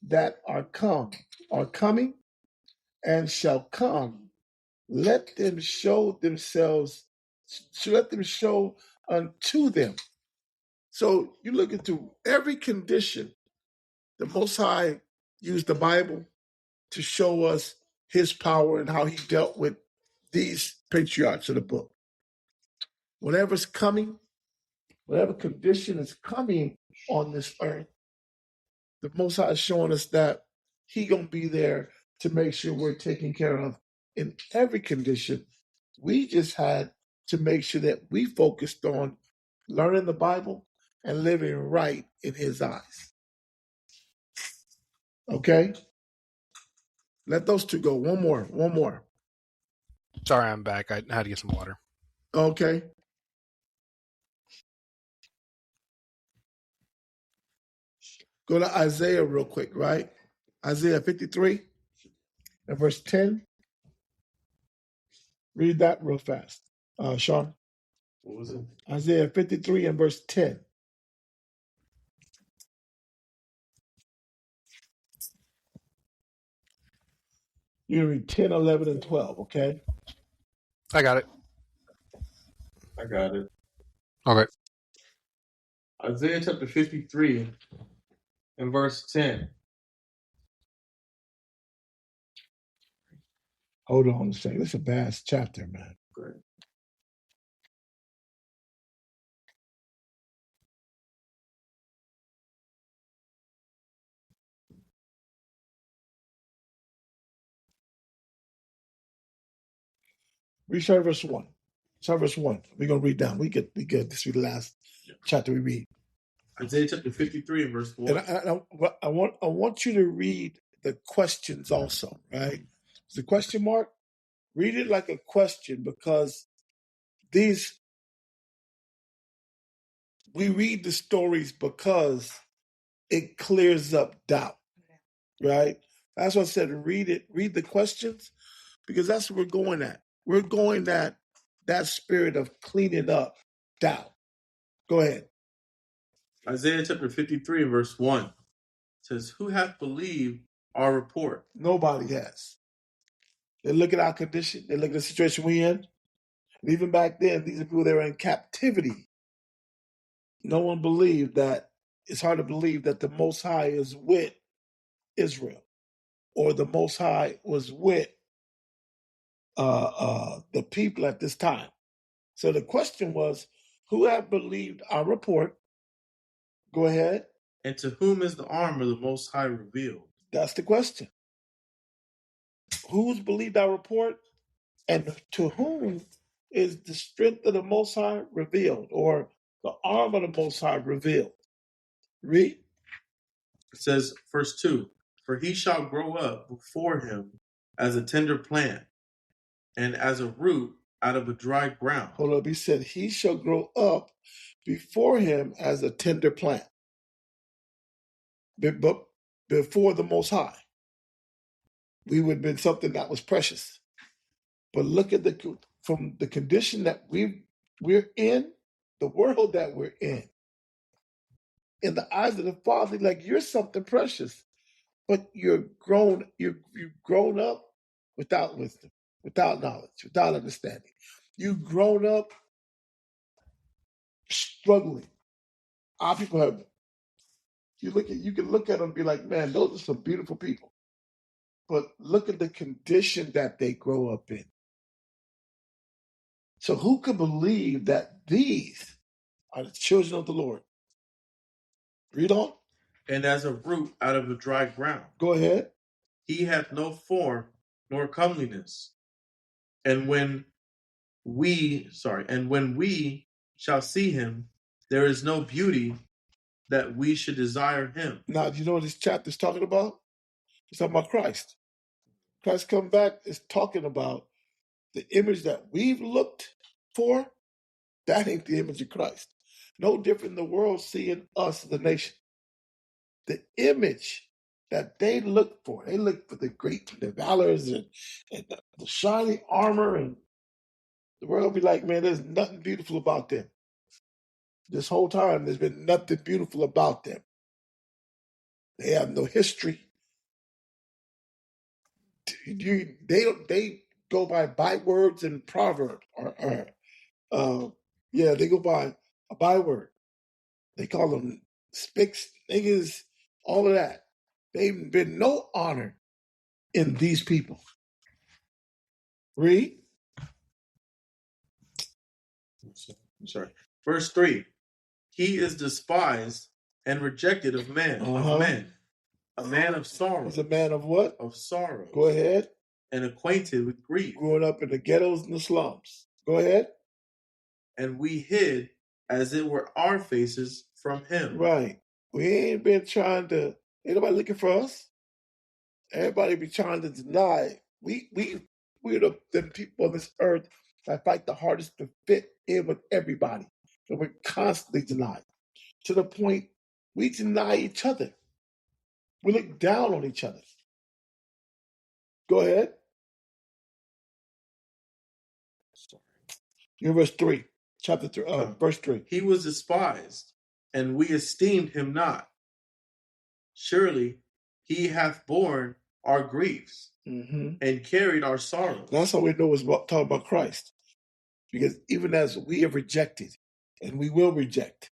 Speaker 4: that are coming, and shall come. Let them show themselves, let them show unto them. So you look into every condition, the Most High used the Bible to show us his power and how he dealt with these patriarchs of the book. Whatever's coming, whatever condition is coming on this earth, the Most High is showing us that he going to be there to make sure we're taken care of in every condition. We just had to make sure that we focused on learning the Bible and living right in his eyes. Okay? Let those two go. One more.
Speaker 3: Sorry, I'm back. I had to get some water.
Speaker 4: Okay. Go to Isaiah real quick, right? Isaiah 53 and verse 10. Read that real fast. Sean.
Speaker 7: What was it?
Speaker 4: Isaiah 53 and verse 10. You read 10, 11, and 12, okay?
Speaker 3: I got it.
Speaker 7: I got it.
Speaker 3: Okay.
Speaker 7: Isaiah chapter 53 and verse 10.
Speaker 4: Hold on a second. This is a vast chapter, man.
Speaker 7: Great.
Speaker 4: Read start verse 1. Start verse 1. We're going to read down. We get this will be the last chapter we read.
Speaker 7: Isaiah chapter 53 and verse 1.
Speaker 4: And I want you to read the questions also, right? It's a question mark. Read it like a question, because we read the stories because it clears up doubt, right? That's why I said read the questions, because that's what we're going at. We're going at that spirit of cleaning up doubt. Go ahead.
Speaker 7: Isaiah chapter 53 and verse 1 says, "Who hath believed our report?"
Speaker 4: Nobody has. They look at our condition. They look at the situation we're in. And even back then, these are people that were in captivity. No one believed that. It's hard to believe that the Most High is with Israel, or the Most High was with the people at this time. So the question was, who have believed our report? Go ahead.
Speaker 7: And to whom is the arm of the Most High revealed?
Speaker 4: That's the question. Who's believed our report, and to whom is the strength of the Most High revealed, or the arm of the Most High revealed? Read.
Speaker 7: It says, verse 2, "For he shall grow up before him as a tender plant, and as a root out of a dry ground."
Speaker 4: Hold up. He said, he shall grow up before him as a tender plant. But before the Most High, we would have been something that was precious. But look at from the condition that we're in, the world that we're in the eyes of the Father, like you're something precious, but you've grown up without wisdom, without knowledge, without understanding. You've grown up struggling. Our people have. You can look at them and be like, man, those are some beautiful people. But look at the condition that they grow up in. So who could believe that these are the children of the Lord? Read on.
Speaker 7: And as a root out of a dry ground.
Speaker 4: Go ahead.
Speaker 7: He hath no form nor comeliness. And when we shall see him, there is no beauty that we should desire him.
Speaker 4: Now, do you know what this chapter is talking about? It's talking about Christ. Christ come back is talking about the image that we've looked for. That ain't the image of Christ. No different than the world seeing us as a nation. The image that they look for the great, the valors and the shiny armor, and the world will be like, man, there's nothing beautiful about them. This whole time, there's been nothing beautiful about them. They have no history. They go by bywords and proverbs, they go by a byword. They call them spicks, niggas, all of that. They've been no honor in these people. Read.
Speaker 7: I'm sorry. Verse 3. He is despised and rejected of men, a man of sorrows.
Speaker 4: He's a man of what?
Speaker 7: Of sorrows.
Speaker 4: Go ahead.
Speaker 7: And acquainted with grief.
Speaker 4: Growing up in the ghettos and the slums. Go ahead.
Speaker 7: And we hid as it were our faces from him.
Speaker 4: Right. We ain't been trying to, ain't nobody looking for us. Everybody be trying to deny. We're the people on this earth that fight the hardest to fit in with everybody. And we're constantly denied. To the point we deny each other. We look down on each other. Go ahead. You're verse 3. Chapter 3, verse 3.
Speaker 7: He was despised, and we esteemed him not. Surely he hath borne our griefs and carried our sorrows.
Speaker 4: That's how we know it's talking about Christ. Because even as we have rejected, and we will reject,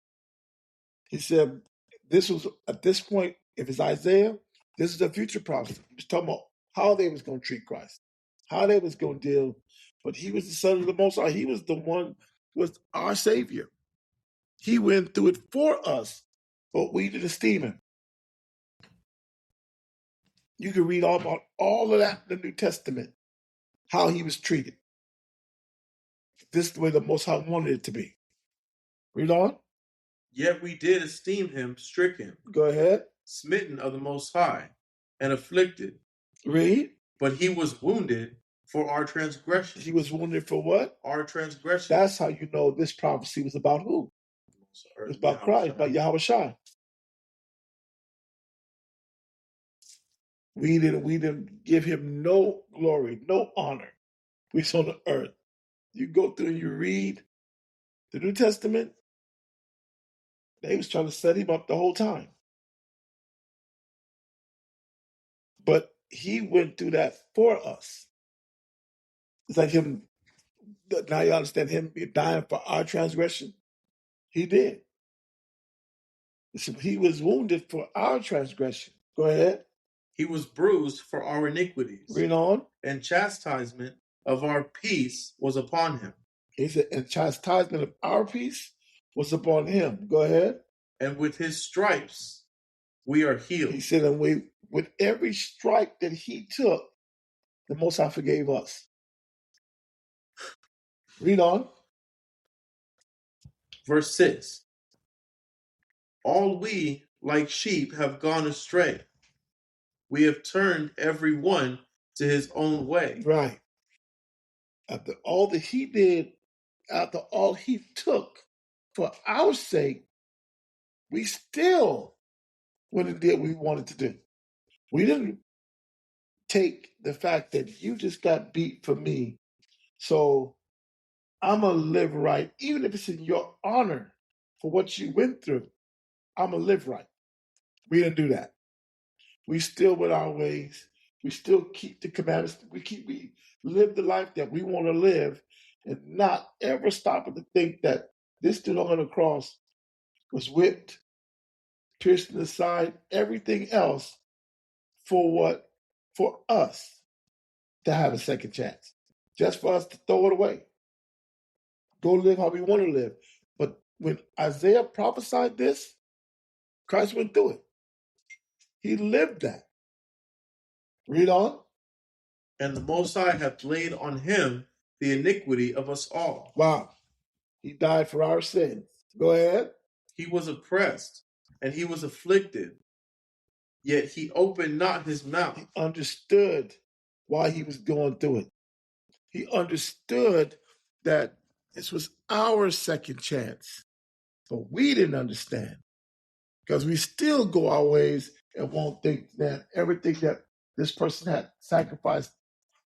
Speaker 4: he said, this was, at this point, if it's Isaiah, this is a future prophecy. He was talking about how they was going to treat Christ, how they was going to deal. But he was the Son of the Most High. He was the one who was our Savior. He went through it for us, but we didn't esteem him. You can read all about all of that in the New Testament, how he was treated. This is the way the Most High wanted it to be. Read on.
Speaker 7: Yet we did esteem him stricken.
Speaker 4: Go ahead.
Speaker 7: Smitten of the Most High, and afflicted.
Speaker 4: Read.
Speaker 7: But he was wounded for our transgressions.
Speaker 4: He was wounded for what?
Speaker 7: Our transgressions.
Speaker 4: That's how you know this prophecy was about who? It's about Christ, about Yahweh Shai. We didn't give him no glory, no honor. We saw the earth. You go through and you read the New Testament, they was trying to set him up the whole time. But he went through that for us. It's like him, now you understand him dying for our transgression. He did. He was wounded for our transgression. Go ahead.
Speaker 7: He was bruised for our iniquities.
Speaker 4: Read on.
Speaker 7: And chastisement of our peace was upon him.
Speaker 4: He said, and chastisement of our peace was upon him. Go ahead.
Speaker 7: And with his stripes we are healed.
Speaker 4: He said, and with every stripe that he took, the Most High forgave us. Read on.
Speaker 7: Verse 6. All we like sheep have gone astray. We have turned every one to his own way.
Speaker 4: Right. After all that he did, after all he took for our sake, we still went and did what we wanted to do. We didn't take the fact that you just got beat for me, so I'm going to live right, even if it's in your honor for what you went through. I'm going to live right. We didn't do that. We still went our ways. We still keep the commandments. We live the life that we want to live and not ever stop to think that this dude on the cross was whipped, pierced in the side, everything else for what? For us to have a second chance. Just for us to throw it away. Go live how we want to live. But when Isaiah prophesied this, Christ went through it. He lived that. Read on.
Speaker 7: And the Most High hath laid on him the iniquity of us all.
Speaker 4: Wow. He died for our sins. Go ahead.
Speaker 7: He was oppressed, and he was afflicted, yet he opened not his mouth.
Speaker 4: He understood why he was going through it. He understood that this was our second chance. But we didn't understand. Because we still go our ways and won't think that everything that this person had sacrificed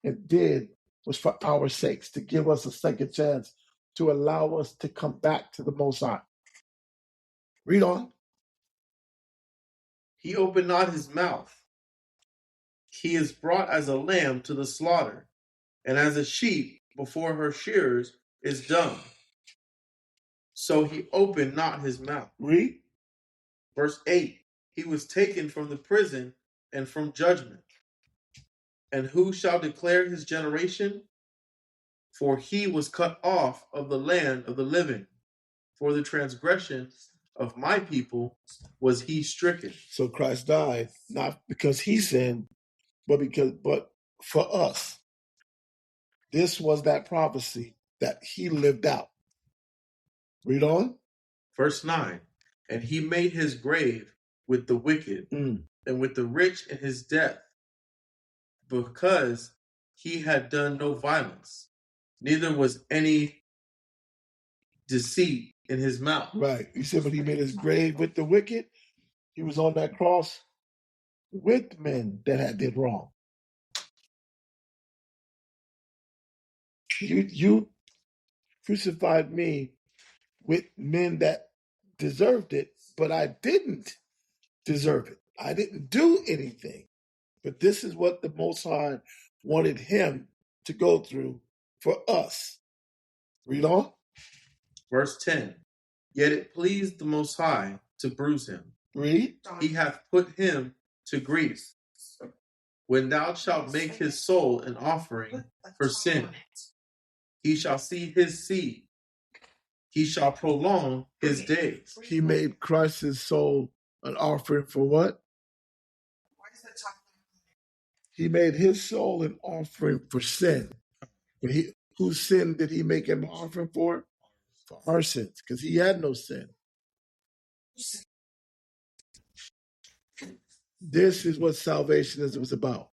Speaker 4: and did was for our sakes, to give us a second chance, to allow us to come back to the Most High. Read on.
Speaker 7: He opened not his mouth. He is brought as a lamb to the slaughter, and as a sheep before her shearers is dumb. So he opened not his mouth.
Speaker 4: Read.
Speaker 7: Verse 8. He was taken from the prison and from judgment. And who shall declare his generation? For he was cut off of the land of the living. For the transgression of my people was he stricken.
Speaker 4: So Christ died, not because he sinned, but for us. This was that prophecy that he lived out. Read on.
Speaker 7: Verse 9. And he made his grave with the wicked and with the rich in his death, because he had done no violence, neither was any deceit in his mouth.
Speaker 4: Right. He said, but he made his grave with the wicked. He was on that cross with men that had did wrong. You crucified me with men that deserved it, but I didn't deserve it. I didn't do anything. But this is what the Most High wanted him to go through for us. Read on.
Speaker 7: Verse 10. Yet it pleased the Most High to bruise him.
Speaker 4: Read.
Speaker 7: He hath put him to grief. When thou shalt make his soul an offering for sin, he shall see his seed. He shall prolong his days.
Speaker 4: He made Christ's soul an offering for what? He made his soul an offering for sin. Whose sin did he make him an offering for? For our sins, because he had no sin. This is what salvation was about.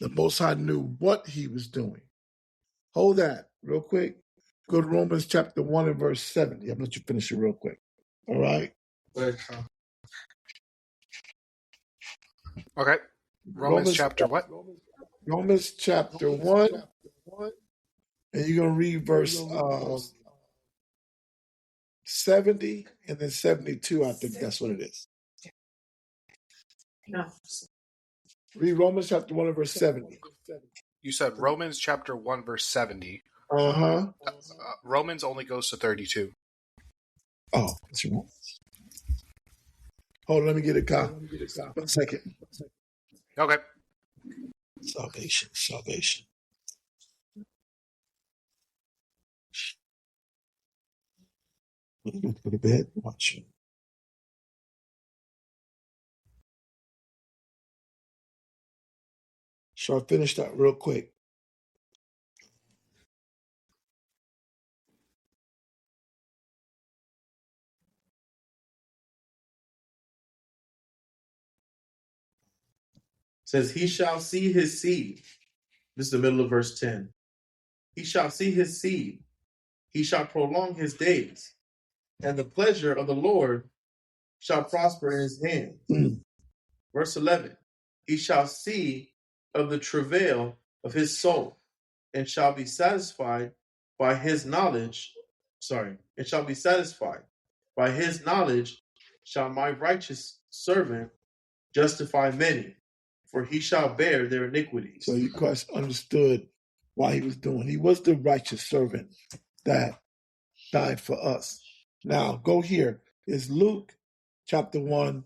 Speaker 4: The Most High knew what he was doing. Hold that real quick. Go to Romans chapter 1 and verse 70. I'm going to let you finish it real quick. All right?
Speaker 3: Okay. Romans chapter what?
Speaker 4: Romans chapter 1. And you're going to read verse 70 and then 72. I think that's what it is.
Speaker 8: No.
Speaker 4: Read Romans chapter 1 and verse 70.
Speaker 3: You said Romans chapter 1 verse 70.
Speaker 4: Uh-huh.
Speaker 3: Romans only goes to 32.
Speaker 4: Oh, that's wrong. Hold on, let me get a copy. 1 second.
Speaker 3: Okay.
Speaker 4: Salvation. Go to bed. Watch it. So I finished that real quick.
Speaker 7: Says, he shall see his seed. This is the middle of verse 10. He shall see his seed. He shall prolong his days. And the pleasure of the Lord shall prosper in his hand. Verse 11. He shall see of the travail of his soul, and shall be satisfied by his knowledge. And shall be satisfied. By his knowledge shall my righteous servant justify many, for he shall bear their iniquities.
Speaker 4: So Christ understood why he was doing. He was the righteous servant that died for us. Now, go here. It's Luke chapter 1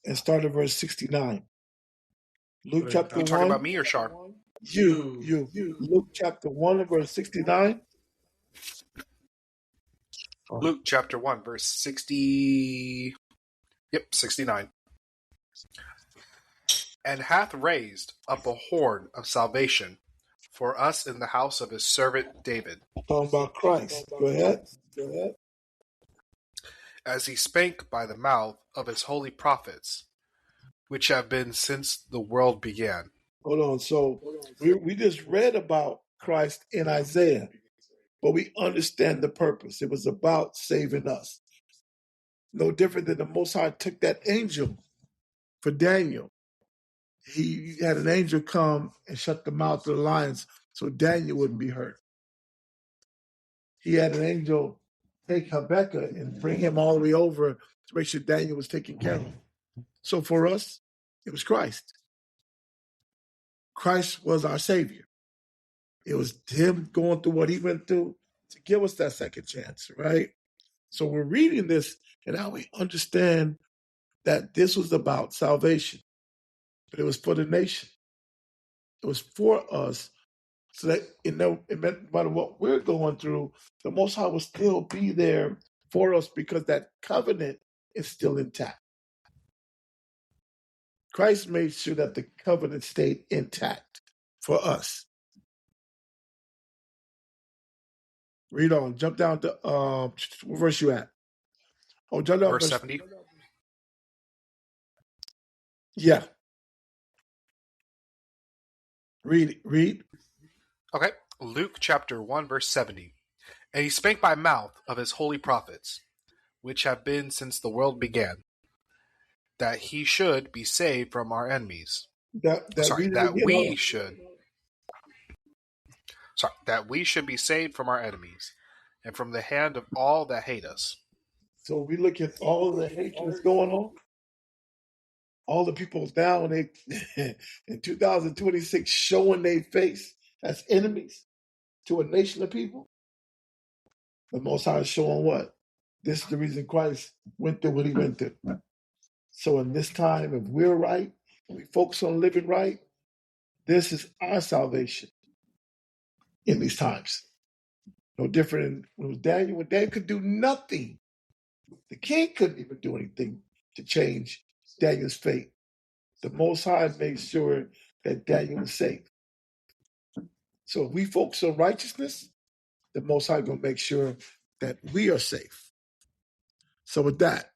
Speaker 4: and start at verse 69. Luke chapter 1.
Speaker 3: Are you talking about me or Sharp?
Speaker 4: You. Luke chapter 1 and verse 69.
Speaker 3: Luke chapter 1 verse 60. Yep, 69. And hath raised up a horn of salvation for us in the house of his servant David.
Speaker 4: Talking about Christ. Go ahead.
Speaker 3: As he spake by the mouth of his holy prophets, which have been since the world began.
Speaker 4: Hold on. So we just read about Christ in Isaiah, but we understand the purpose. It was about saving us. No different than the Most High took that angel for Daniel. He had an angel come and shut the mouth of the lions so Daniel wouldn't be hurt. He had an angel take Habakkuk and bring him all the way over to make sure Daniel was taken care of. So for us, it was Christ. Christ was our Savior. It was him going through what he went through to give us that second chance, right? So we're reading this, and now we understand that this was about salvation, but it was for the nation. It was for us, so that no matter what we're going through, the Most High will still be there for us because that covenant is still intact. Christ made sure that the covenant stayed intact for us. Read on. Jump down to what verse you at? Oh, jump down
Speaker 3: Verse 70.
Speaker 4: Yeah. Read.
Speaker 3: Okay. Luke chapter 1, verse 70. And he spake by mouth of his holy prophets, which have been since the world began, that he should be saved from our enemies. That we should be saved from our enemies, and from the hand of all that hate us.
Speaker 4: So we look at all the hatred that's going on, all the people now in 2026 showing their face as enemies to a nation of people. The Most High is showing what? This is the reason Christ went through what he went through. So in this time, if we're right, and we focus on living right, this is our salvation in these times. No different than Daniel. When Daniel could do nothing, the king couldn't even do anything to change Daniel's fate. The Most High made sure that Daniel was safe. So if we focus on righteousness, the Most High going to make sure that we are safe. So with that,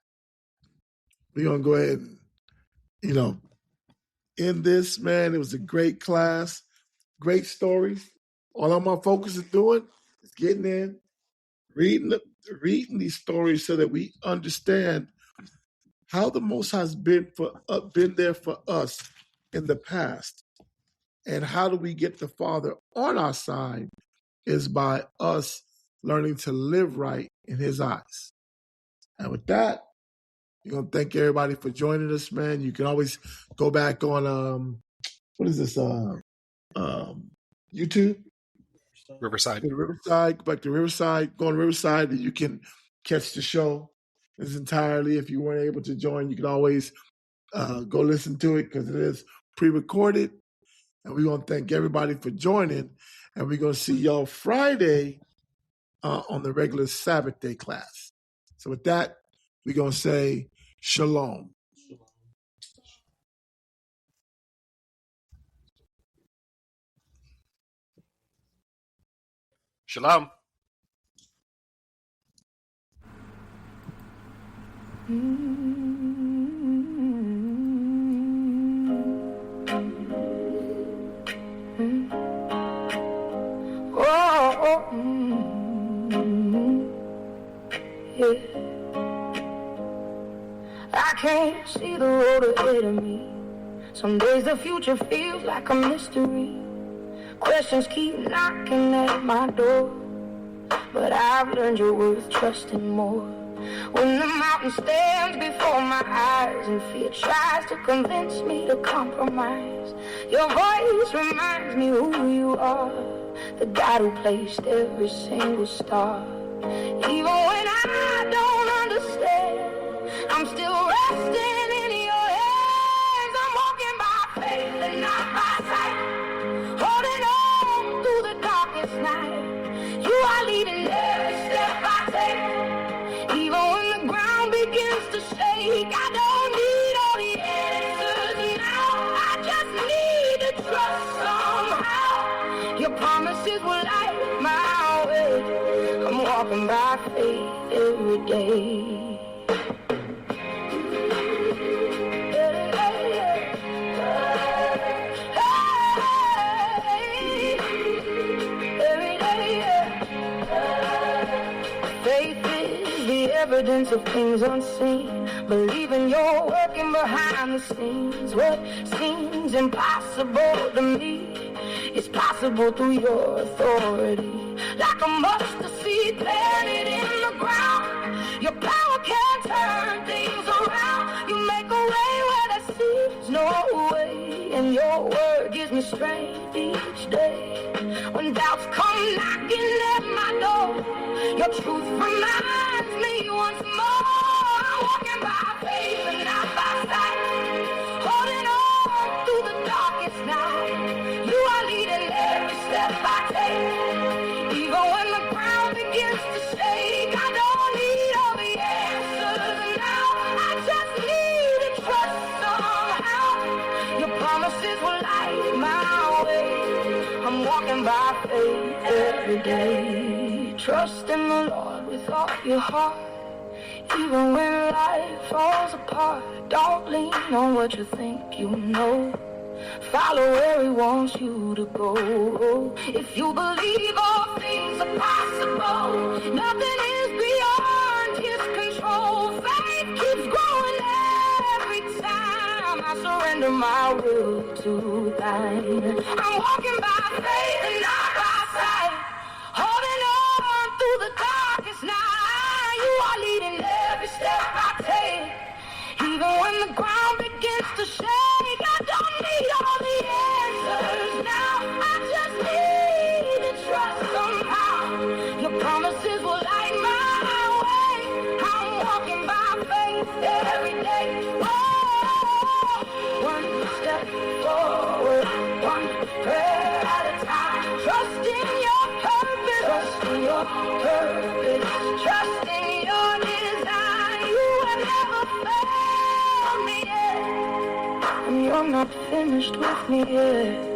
Speaker 4: we're going to go ahead and, end this, man. It was a great class, great stories. All I'm going to focus on doing is getting in, reading these stories so that we understand how the Most High has been there for us in the past. And how do we get the Father on our side is by us learning to live right in his eyes. And with that, we're going to thank everybody for joining us, man. You can always go back on, what is this, YouTube?
Speaker 3: Riverside.
Speaker 4: Go back to Riverside. Go on Riverside, and you can catch the show entirely. If you weren't able to join, you can always go listen to it because it is pre-recorded. And we're going to thank everybody for joining. And we're going to see y'all Friday on the regular Sabbath day class. So with that, we're going to say shalom.
Speaker 3: Shalom.
Speaker 6: I can't see the road ahead of me. Some days the future feels like a mystery. Questions keep knocking at my door, but I've learned you're worth trusting more. When the mountain stands before my eyes and fear tries to convince me to compromise, your voice reminds me who you are, the God who placed every single star. Even when I don't understand, I'm still resting in your hands. I'm walking by faith and not by sight, holding on through the darkest night. You are leading every step I take. Even when the ground begins to shake, I don't need all the answers now. I just need to trust somehow. Your promises will light my way. I'm walking by faith every day. Evidence of things unseen, believing you're working behind the scenes. What seems impossible to me is possible through your authority. Like a mustard seed planted in the ground, your power can turn things around. You make a way where there seems no way, and your word gives me strength each day. When doubts come knocking at my door, your truth reminds me once more. I'm walking by faith and not by every day. Trust in the Lord with all your heart, even when life falls apart. Don't lean on what you think you know. Follow where he wants you to go. If you believe all things are possible, nothing is beyond his control. Faith keeps growing every time I surrender my will to thine. I'm walking by faith and not by sight, holding on through the darkest night. You are leading every step I take, even when the ground begins to shake. I don't need all the answers now, I just need to trust somehow. Your promises will light my way. I'm walking by faith every day. Oh, one step forward, one prayer at a time. Trust in your purpose, trust in your purpose, trust in your design. You have never failed me yet, and you're not finished with me yet.